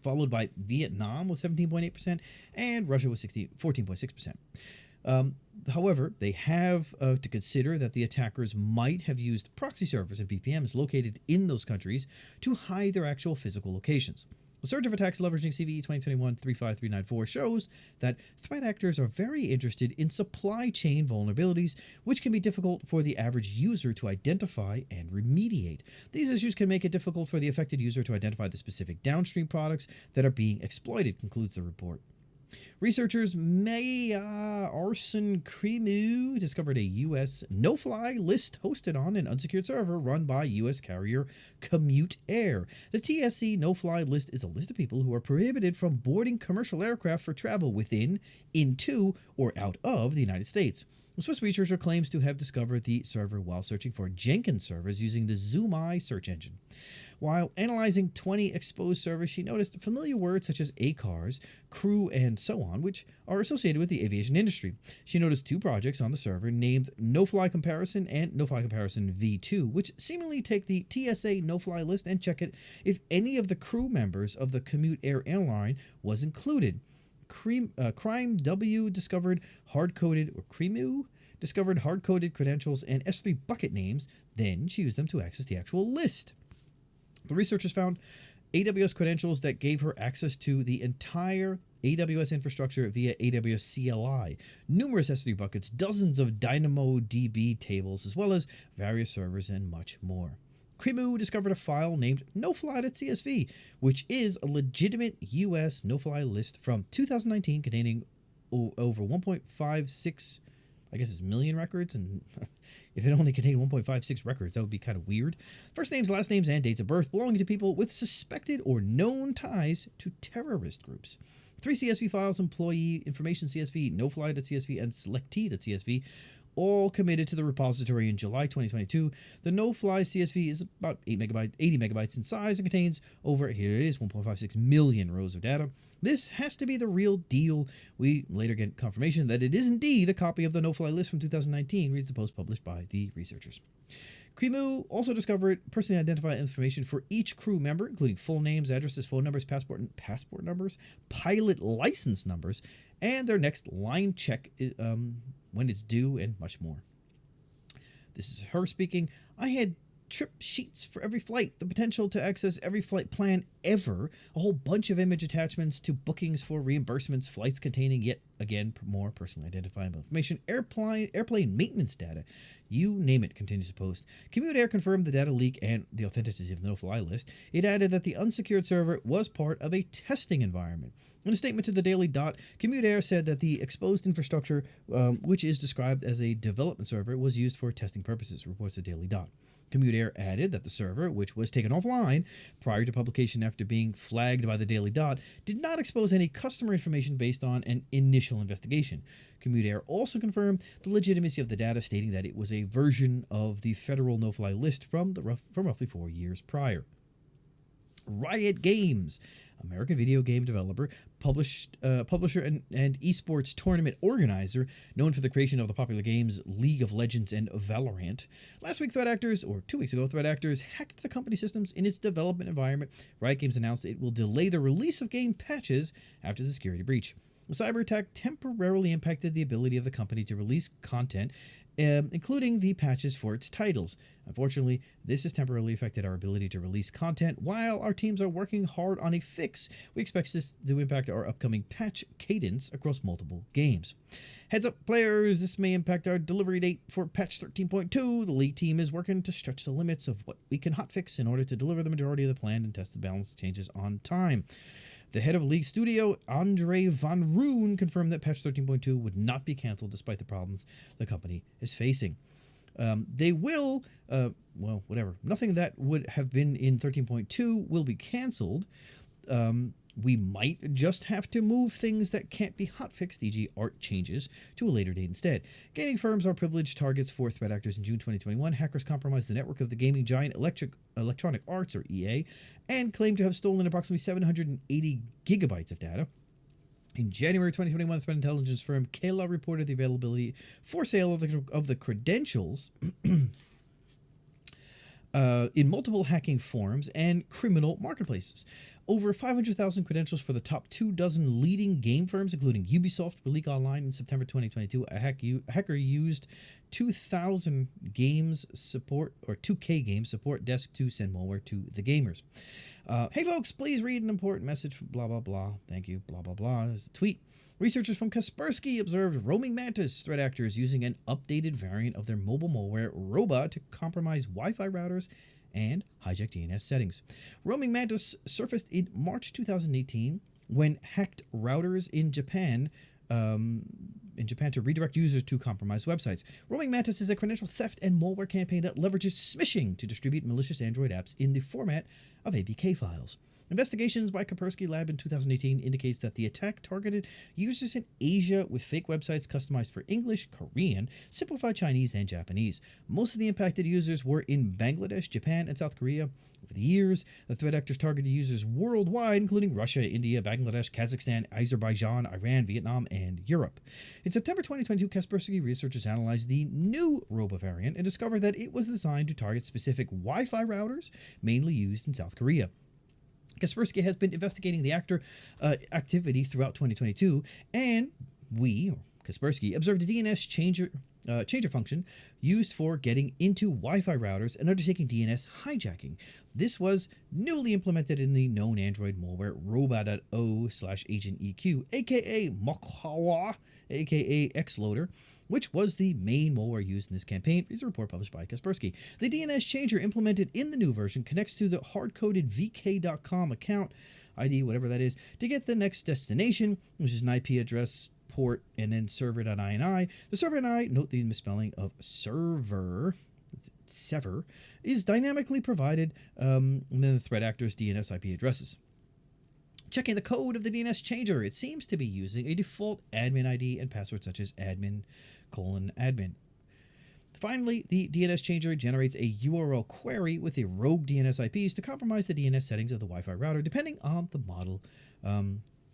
followed by Vietnam with 17.8% and Russia with 14.6%. However, they have to consider that the attackers might have used proxy servers and VPNs located in those countries to hide their actual physical locations. The surge of attacks leveraging CVE 2021-35394 shows that threat actors are very interested in supply chain vulnerabilities, which can be difficult for the average user to identify and remediate. These issues can make it difficult for the affected user to identify the specific downstream products that are being exploited, concludes the report. Researchers Maya Arson Cremu discovered a U.S. no-fly list hosted on an unsecured server run by U.S. carrier Commute Air. The TSC no-fly list is a list of people who are prohibited from boarding commercial aircraft for travel within, into, or out of the United States. The Swiss researcher claims to have discovered the server while searching for Jenkins servers using the ZoomEye search engine. While analyzing 20 exposed servers, she noticed familiar words such as ACARS, crew, and so on, which are associated with the aviation industry. She noticed 2 projects on the server named No-Fly Comparison and No-Fly Comparison V2, which seemingly take the TSA no-fly list and check it if any of the crew members of the Commute Air airline was included. Crime W discovered hard-coded credentials and S3 bucket names. Then she used them to access the actual list. The researchers found AWS credentials that gave her access to the entire AWS infrastructure via AWS CLI, numerous S3 buckets, dozens of DynamoDB tables, as well as various servers and much more. Krimu discovered a file named nofly.csv, which is a legitimate US no-fly list from 2019 containing over 1.56, I guess it's million records, and if it only contained 1.56 records, that would be kind of weird. First names, last names, and dates of birth belonging to people with suspected or known ties to terrorist groups. 3 CSV files, employee information CSV, nofly.csv, and selectee.csv, all committed to the repository in July 2022. The no-fly CSV is about 80 megabytes in size and contains over, here it is, 1.56 million rows of data. This has to be the real deal. We later get confirmation that it is indeed a copy of the no-fly list from 2019, reads the post published by the researchers. Krimu also discovered personally identified information for each crew member, including full names, addresses, phone numbers, passport numbers, pilot license numbers, and their next line check when it's due, and much more. This is her speaking. I had trip sheets for every flight, the potential to access every flight plan ever, a whole bunch of image attachments to bookings for reimbursements, flights containing yet again more personally identifiable information, airplane maintenance data, you name it, continues to post. Commute Air confirmed the data leak and the authenticity of the no-fly list. It added that the unsecured server was part of a testing environment. In a statement to the Daily Dot, Commute Air said that the exposed infrastructure, which is described as a development server, was used for testing purposes, reports the Daily Dot. Commute Air added that the server, which was taken offline prior to publication after being flagged by the Daily Dot, did not expose any customer information based on an initial investigation. Commute Air also confirmed the legitimacy of the data, stating that it was a version of the federal no-fly list from roughly 4 years prior. Riot Games, American video game developer, publisher, and esports tournament organizer, known for the creation of the popular games League of Legends and Valorant. Last week, 2 weeks ago, threat actors hacked the company systems in its development environment. Riot Games announced it will delay the release of game patches after the security breach. The cyber attack temporarily impacted the ability of the company to release content, including the patches for its titles. Unfortunately, this has temporarily affected our ability to release content. While our teams are working hard on a fix, we expect this to impact our upcoming patch cadence across multiple games. Heads up, players, this may impact our delivery date for patch 13.2. The league team is working to stretch the limits of what we can hotfix in order to deliver the majority of the planned and tested balance changes on time. The head of League Studio, Andre Van Roon, confirmed that patch 13.2 would not be canceled despite the problems the company is facing. They will, nothing that would have been in 13.2 will be canceled. We might just have to move things that can't be hotfixed, e.g. art changes, to a later date instead. Gaming firms are privileged targets for threat actors. In June 2021, hackers compromised the network of the gaming giant Electronic Arts, or EA, and claimed to have stolen approximately 780 gigabytes of data. In January 2021, the threat intelligence firm Kayla reported the availability for sale of the credentials in multiple hacking forums and criminal marketplaces. Over 500,000 credentials for the top 24 leading game firms, including Ubisoft, were leaked online in September 2022. A hacker used 2,000 games support, or 2K games support desk to send malware to the gamers. Hey folks, please read an important message from blah, blah, blah. Thank you, blah, blah, blah. There's a tweet. Researchers from Kaspersky observed roaming mantis threat actors using an updated variant of their mobile malware robot to compromise Wi-Fi routers and hijack DNS settings. Roaming mantis surfaced in March 2018 when hacked routers in Japan to redirect users to compromised websites. Roaming mantis is a credential theft and malware campaign that leverages smishing to distribute malicious Android apps in the format of APK files. Investigations by Kaspersky Lab in 2018 indicates that the attack targeted users in Asia with fake websites customized for English, Korean, simplified Chinese, and Japanese. Most of the impacted users were in Bangladesh, Japan, and South Korea. Over the years, the threat actors targeted users worldwide, including Russia, India, Bangladesh, Kazakhstan, Azerbaijan, Iran, Vietnam, and Europe. In September 2022, Kaspersky researchers analyzed the new Robo variant and discovered that it was designed to target specific Wi-Fi routers, mainly used in South Korea. Kaspersky has been investigating the activity throughout 2022, and Kaspersky, observed a DNS changer function used for getting into Wi-Fi routers and undertaking DNS hijacking. This was newly implemented in the known Android malware roba.o/agent EQ, aka Mokhawa, aka Xloader, which was the main malware used in this campaign, is a report published by Kaspersky. The DNS changer implemented in the new version connects to the hard-coded vk.com account ID, whatever that is, to get the next destination, which is an IP address, port, and then server.ini. The server.ini, note the misspelling of server, it's sever, is dynamically provided, and then the threat actor's DNS IP addresses. Checking the code of the DNS changer, it seems to be using a default admin ID and password such as admin:admin. Finally, the DNS changer generates a URL query with a rogue DNS IPs to compromise the DNS settings of the Wi-Fi router, depending on the model,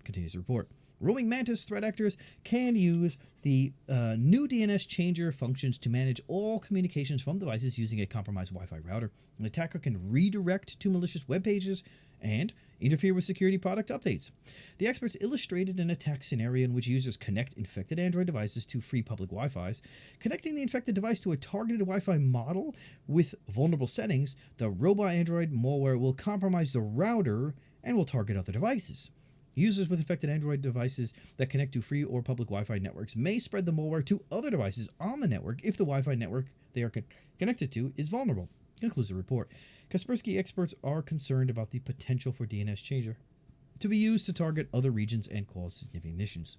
continues the report. Roaming Mantis threat actors can use the new DNS changer functions to manage all communications from devices using a compromised Wi-Fi router. An attacker can redirect to malicious web pages and interfere with security product updates. The experts illustrated an attack scenario in which users connect infected Android devices to free public Wi-Fis. Connecting the infected device to a targeted Wi-Fi model with vulnerable settings, the robot Android malware will compromise the router and will target other devices. Users with infected Android devices that connect to free or public Wi-Fi networks may spread the malware to other devices on the network if the Wi-Fi network they are connected to is vulnerable, concludes the report. Kaspersky experts are concerned about the potential for DNS changer to be used to target other regions and cause significant issues.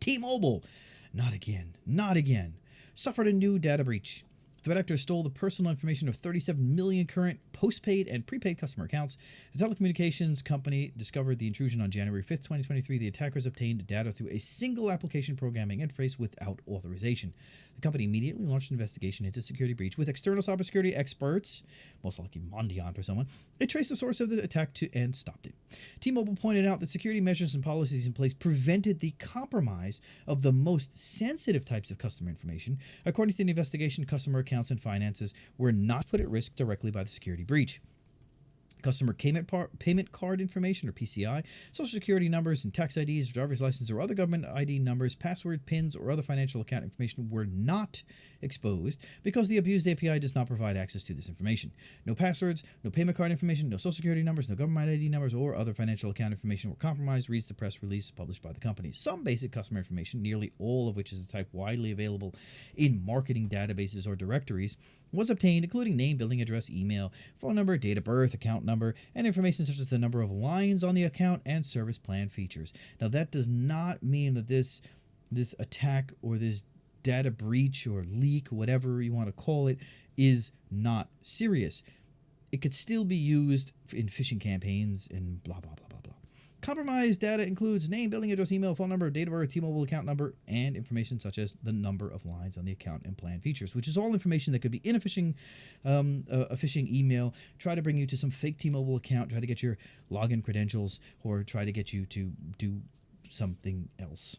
T-Mobile, not again, suffered a new data breach. Threat actors stole the personal information of 37 million current postpaid and prepaid customer accounts. The telecommunications company discovered the intrusion on January 5th, 2023. The attackers obtained data through a single application programming interface without authorization. The company immediately launched an investigation into the security breach with external cybersecurity experts, most likely Mondiant or someone. It traced the source of the attack and stopped it. T-Mobile pointed out that security measures and policies in place prevented the compromise of the most sensitive types of customer information. According to the investigation, customer accounts and finances were not put at risk directly by the security breach. Customer payment card information, or PCI, social security numbers and tax IDs, driver's license or other government ID numbers, password, PINs, or other financial account information were not exposed because the abused API does not provide access to this information. No passwords, no payment card information, no social security numbers, no government ID numbers, or other financial account information were compromised, reads the press release published by the company. Some basic customer information, nearly all of which is a type widely available in marketing databases or directories, was obtained, including name, billing address, email, phone number, date of birth, account number, and information such as the number of lines on the account and service plan features. Now, that does not mean that this attack or this data breach or leak, whatever you want to call it, is not serious. It could still be used in phishing campaigns and blah, blah, blah, blah, blah. Compromised data includes name, billing address, email, phone number, date of birth, T-Mobile account number, and information such as the number of lines on the account and plan features, which is all information that could be in a phishing email, try to bring you to some fake T-Mobile account, try to get your login credentials, or try to get you to do something else.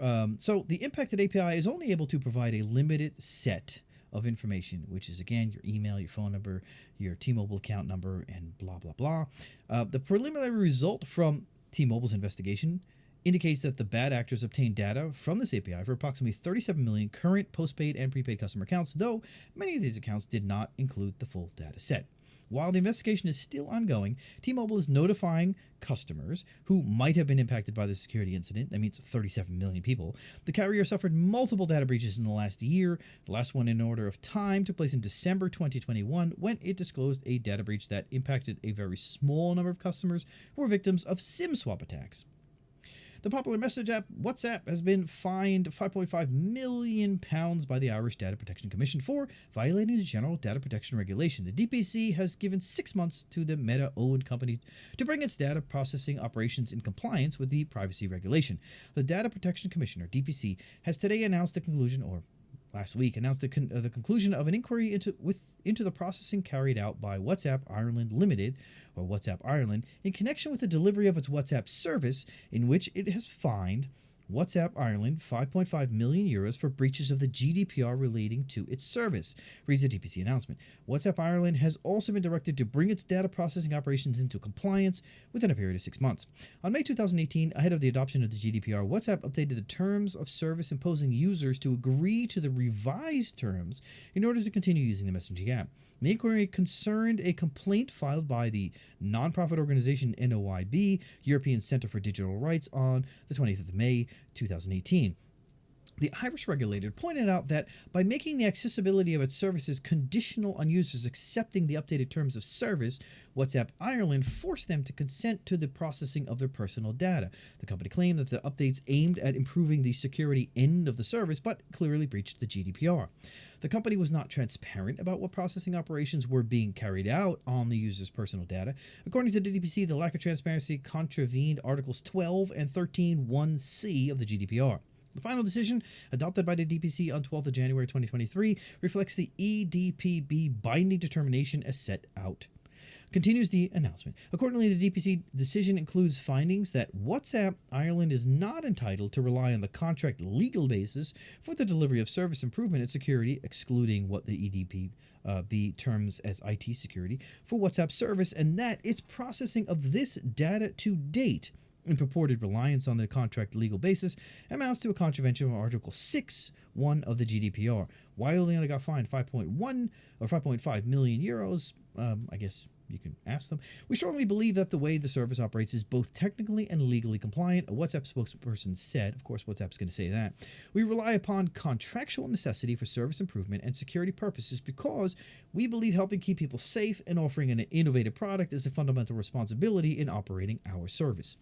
So the impacted API is only able to provide a limited set of information, which is, again, your email, your phone number, your T-Mobile account number, and blah, blah, blah. The preliminary result from T-Mobile's investigation indicates that the bad actors obtained data from this API for approximately 37 million current postpaid and prepaid customer accounts, though many of these accounts did not include the full data set. While the investigation is still ongoing, T-Mobile is notifying customers who might have been impacted by the security incident. That means 37 million people. The carrier suffered multiple data breaches in the last year. The last one in order of time took place in December 2021 when it disclosed a data breach that impacted a very small number of customers who were victims of SIM swap attacks. The popular message app WhatsApp has been fined £5.5 million by the Irish Data Protection Commission for violating the General Data Protection Regulation. The DPC has given 6 months to the Meta-owned company to bring its data processing operations in compliance with the privacy regulation. The Data Protection Commission, or DPC, has today announced the conclusion, or last week announced the conclusion of an inquiry into the processing carried out by WhatsApp Ireland Limited, or WhatsApp Ireland, in connection with the delivery of its WhatsApp service, in which it has fined WhatsApp Ireland €5.5 million for breaches of the GDPR relating to its service, reads the DPC announcement. WhatsApp Ireland has also been directed to bring its data processing operations into compliance within a period of 6 months. On May 2018, ahead of the adoption of the GDPR, WhatsApp updated the terms of service, imposing users to agree to the revised terms in order to continue using the messaging app. The inquiry concerned a complaint filed by the nonprofit organization NOIB, European Center for Digital Rights, on the 20th of May, 2018. The Irish regulator pointed out that by making the accessibility of its services conditional on users accepting the updated terms of service, WhatsApp Ireland forced them to consent to the processing of their personal data. The company claimed that the updates aimed at improving the security end of the service, but clearly breached the GDPR. The company was not transparent about what processing operations were being carried out on the user's personal data. According to the DPC, the lack of transparency contravened Articles 12 and 13(1)(c) of the GDPR. The final decision, adopted by the DPC on 12th of January 2023, reflects the EDPB binding determination as set out. Continues the announcement. Accordingly, the DPC decision includes findings that WhatsApp Ireland is not entitled to rely on the contract legal basis for the delivery of service improvement and security, excluding what the EDPB terms as IT security, for WhatsApp service, and that its processing of this data to date in purported reliance on the contract legal basis amounts to a contravention of Article 6(1) of the GDPR. While they only got fined 5.1 or 5.5 million euros, I guess you can ask them. We strongly believe that the way the service operates is both technically and legally compliant, a WhatsApp spokesperson said. Of course, WhatsApp's going to say that. We rely upon contractual necessity for service improvement and security purposes because we believe helping keep people safe and offering an innovative product is a fundamental responsibility in operating our service.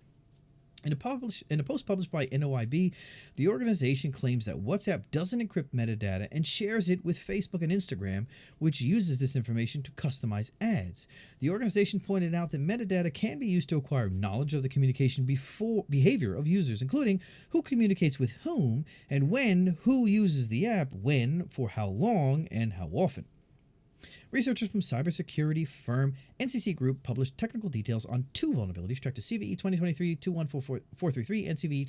In a post published by NOIB, the organization claims that WhatsApp doesn't encrypt metadata and shares it with Facebook and Instagram, which uses this information to customize ads. The organization pointed out that metadata can be used to acquire knowledge of the communication behavior of users, including who communicates with whom and when, who uses the app, when, for how long, and how often. Researchers from cybersecurity firm NCC Group published technical details on two vulnerabilities tracked to CVE 2023-214433 and CVE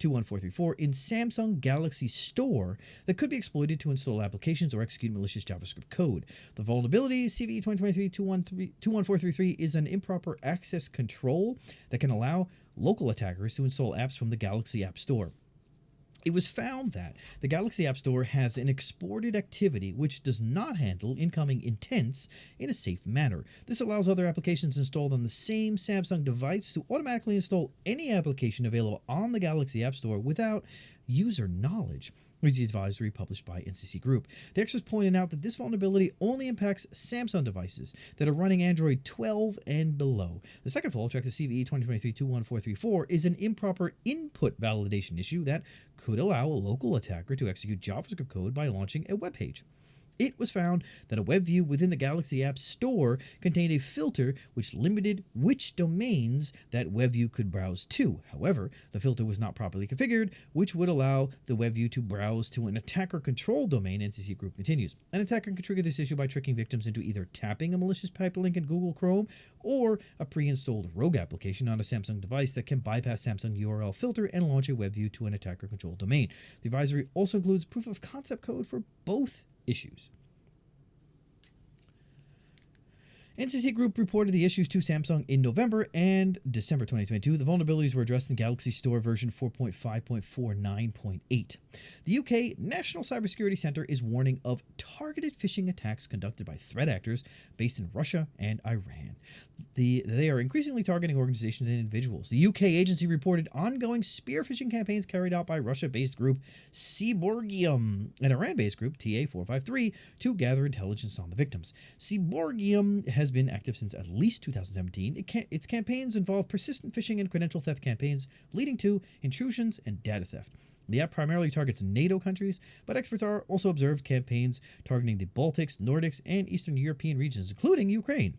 2023-21434 in Samsung Galaxy Store that could be exploited to install applications or execute malicious JavaScript code. The vulnerability, CVE 2023-21433, is an improper access control that can allow local attackers to install apps from the Galaxy App Store. It was found that the Galaxy App Store has an exported activity which does not handle incoming intents in a safe manner. This allows other applications installed on the same Samsung device to automatically install any application available on the Galaxy App Store without user knowledge, reads the advisory published by NCC Group. The experts pointed out that this vulnerability only impacts Samsung devices that are running Android 12 and below. The second flaw, tracked to CVE 2023-21434, is an improper input validation issue that could allow a local attacker to execute JavaScript code by launching a web page. It was found that a web view within the Galaxy App Store contained a filter which limited which domains that web view could browse to. However, the filter was not properly configured, which would allow the web view to browse to an attacker-controlled domain, NCC Group continues. An attacker can trigger this issue by tricking victims into either tapping a malicious hyperlink in Google Chrome or a pre-installed rogue application on a Samsung device that can bypass Samsung URL filter and launch a web view to an attacker-controlled domain. The advisory also includes proof of concept code for both issues. NCC Group reported the issues to Samsung in November and December 2022. The vulnerabilities were addressed in Galaxy Store version 4.5.49.8. The UK National Cybersecurity Center is warning of targeted phishing attacks conducted by threat actors based in Russia and Iran. They are increasingly targeting organizations and individuals. The UK agency reported ongoing spear-phishing campaigns carried out by Russia-based group Cyborgium and Iran-based group TA444 to gather intelligence on the victims. Cyborgium has been active since at least 2017. Its campaigns involve persistent phishing and credential theft campaigns, leading to intrusions and data theft. The app primarily targets NATO countries, but experts are also observed campaigns targeting the Baltics, Nordics, and Eastern European regions, including Ukraine.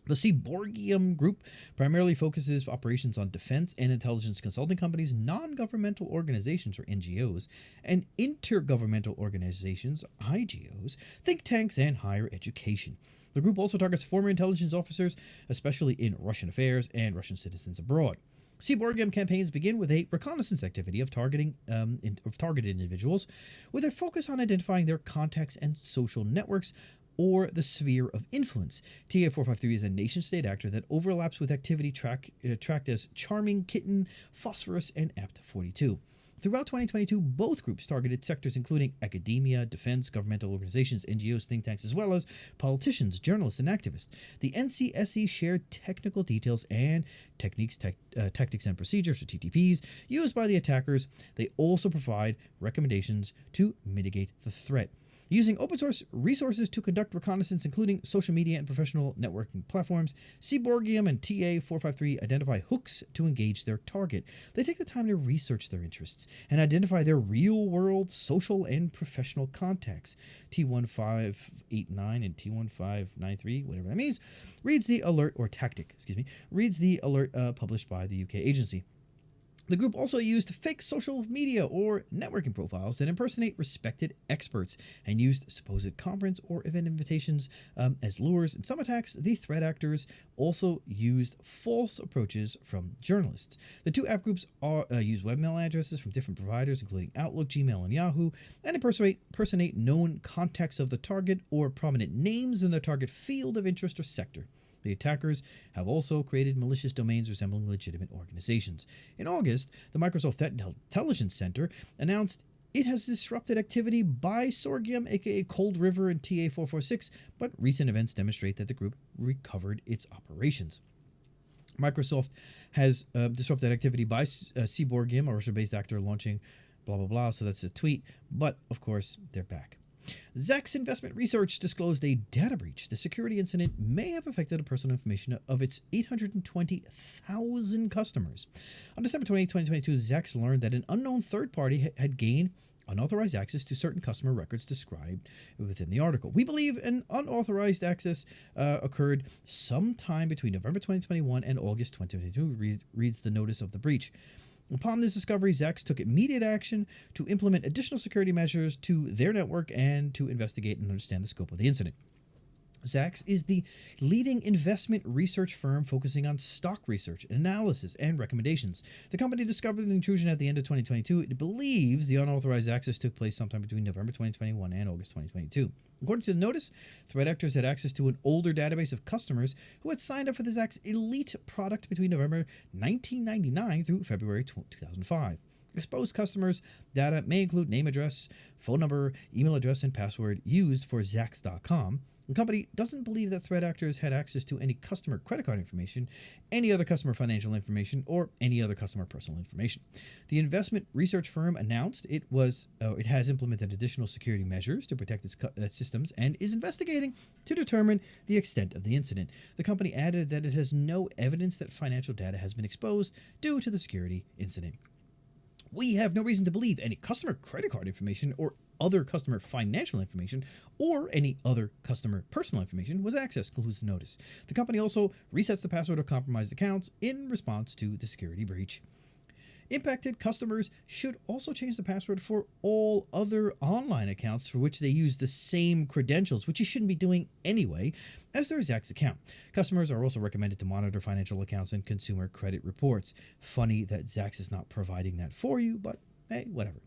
The Cyborgium Group primarily focuses operations on defense and intelligence consulting companies, non-governmental organizations or NGOs, and intergovernmental organizations, IGOs, think tanks, and higher education. The group also targets former intelligence officers, especially in Russian affairs and Russian citizens abroad. Cyborgium campaigns begin with a reconnaissance activity of targeted individuals, with a focus on identifying their contacts and social networks, or the sphere of influence. TA443 is a nation-state actor that overlaps with activity tracked as Charming Kitten, Phosphorus, and Apt42. Throughout 2022, both groups targeted sectors including academia, defense, governmental organizations, NGOs, think tanks, as well as politicians, journalists, and activists. The NCSC shared technical details and tactics and procedures, or TTPs, used by the attackers. They also provide recommendations to mitigate the threat. Using open source resources to conduct reconnaissance, including social media and professional networking platforms, Cyborgium and TA444 identify hooks to engage their target. They take the time to research their interests and identify their real-world social and professional contacts. T1589 and T1593, whatever that means, reads the alert published by the UK agency. The group also used fake social media or networking profiles that impersonate respected experts and used supposed conference or event invitations as lures. In some attacks, the threat actors also used false approaches from journalists. The two app groups use webmail addresses from different providers, including Outlook, Gmail, and Yahoo, and impersonate known contacts of the target or prominent names in the target field of interest or sector. The attackers have also created malicious domains resembling legitimate organizations. In August, the Microsoft Threat Intelligence Center announced it has disrupted activity by Sorghum, aka Cold River, and TA446, but recent events demonstrate that the group recovered its operations. Microsoft has disrupted activity by Cyborgium, a Russia-based actor launching blah blah blah, so that's a tweet, but of course they're back. Zacks Investment Research disclosed a data breach. The security incident may have affected the personal information of its 820,000 customers. On December 20, 2022, Zacks learned that an unknown third party had gained unauthorized access to certain customer records described within the article. We believe an unauthorized access occurred sometime between November 2021 and August 2022, reads the notice of the breach. Upon this discovery, Zacks took immediate action to implement additional security measures to their network and to investigate and understand the scope of the incident. Zacks is the leading investment research firm focusing on stock research, analysis, and recommendations. The company discovered the intrusion at the end of 2022. It believes the unauthorized access took place sometime between November 2021 and August 2022. According to the notice, threat actors had access to an older database of customers who had signed up for the Zacks Elite product between November 1999 through February 2005. Exposed customers' data may include name, address, phone number, email address, and password used for Zacks.com. The company doesn't believe that threat actors had access to any customer credit card information, any other customer financial information, or any other customer personal information. The investment research firm announced it has implemented additional security measures to protect its systems and is investigating to determine the extent of the incident. The company added that it has no evidence that financial data has been exposed due to the security incident. We have no reason to believe any customer credit card information or other customer financial information or any other customer personal information was accessed, concludes the notice. The company also resets the password of compromised accounts in response to the security breach. Impacted customers should also change the password for all other online accounts for which they use the same credentials, which you shouldn't be doing anyway, as their Zacks account. Customers are also recommended to monitor financial accounts and consumer credit reports. Funny that Zacks is not providing that for you, but hey, whatever.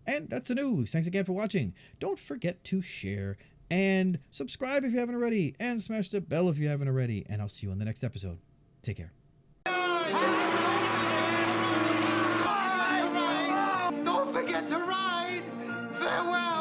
And that's the news. Thanks again for watching. Don't forget to share and subscribe if you haven't already, and smash the bell if you haven't already. And I'll see you on the next episode. Take care. Don't forget to ride. Farewell.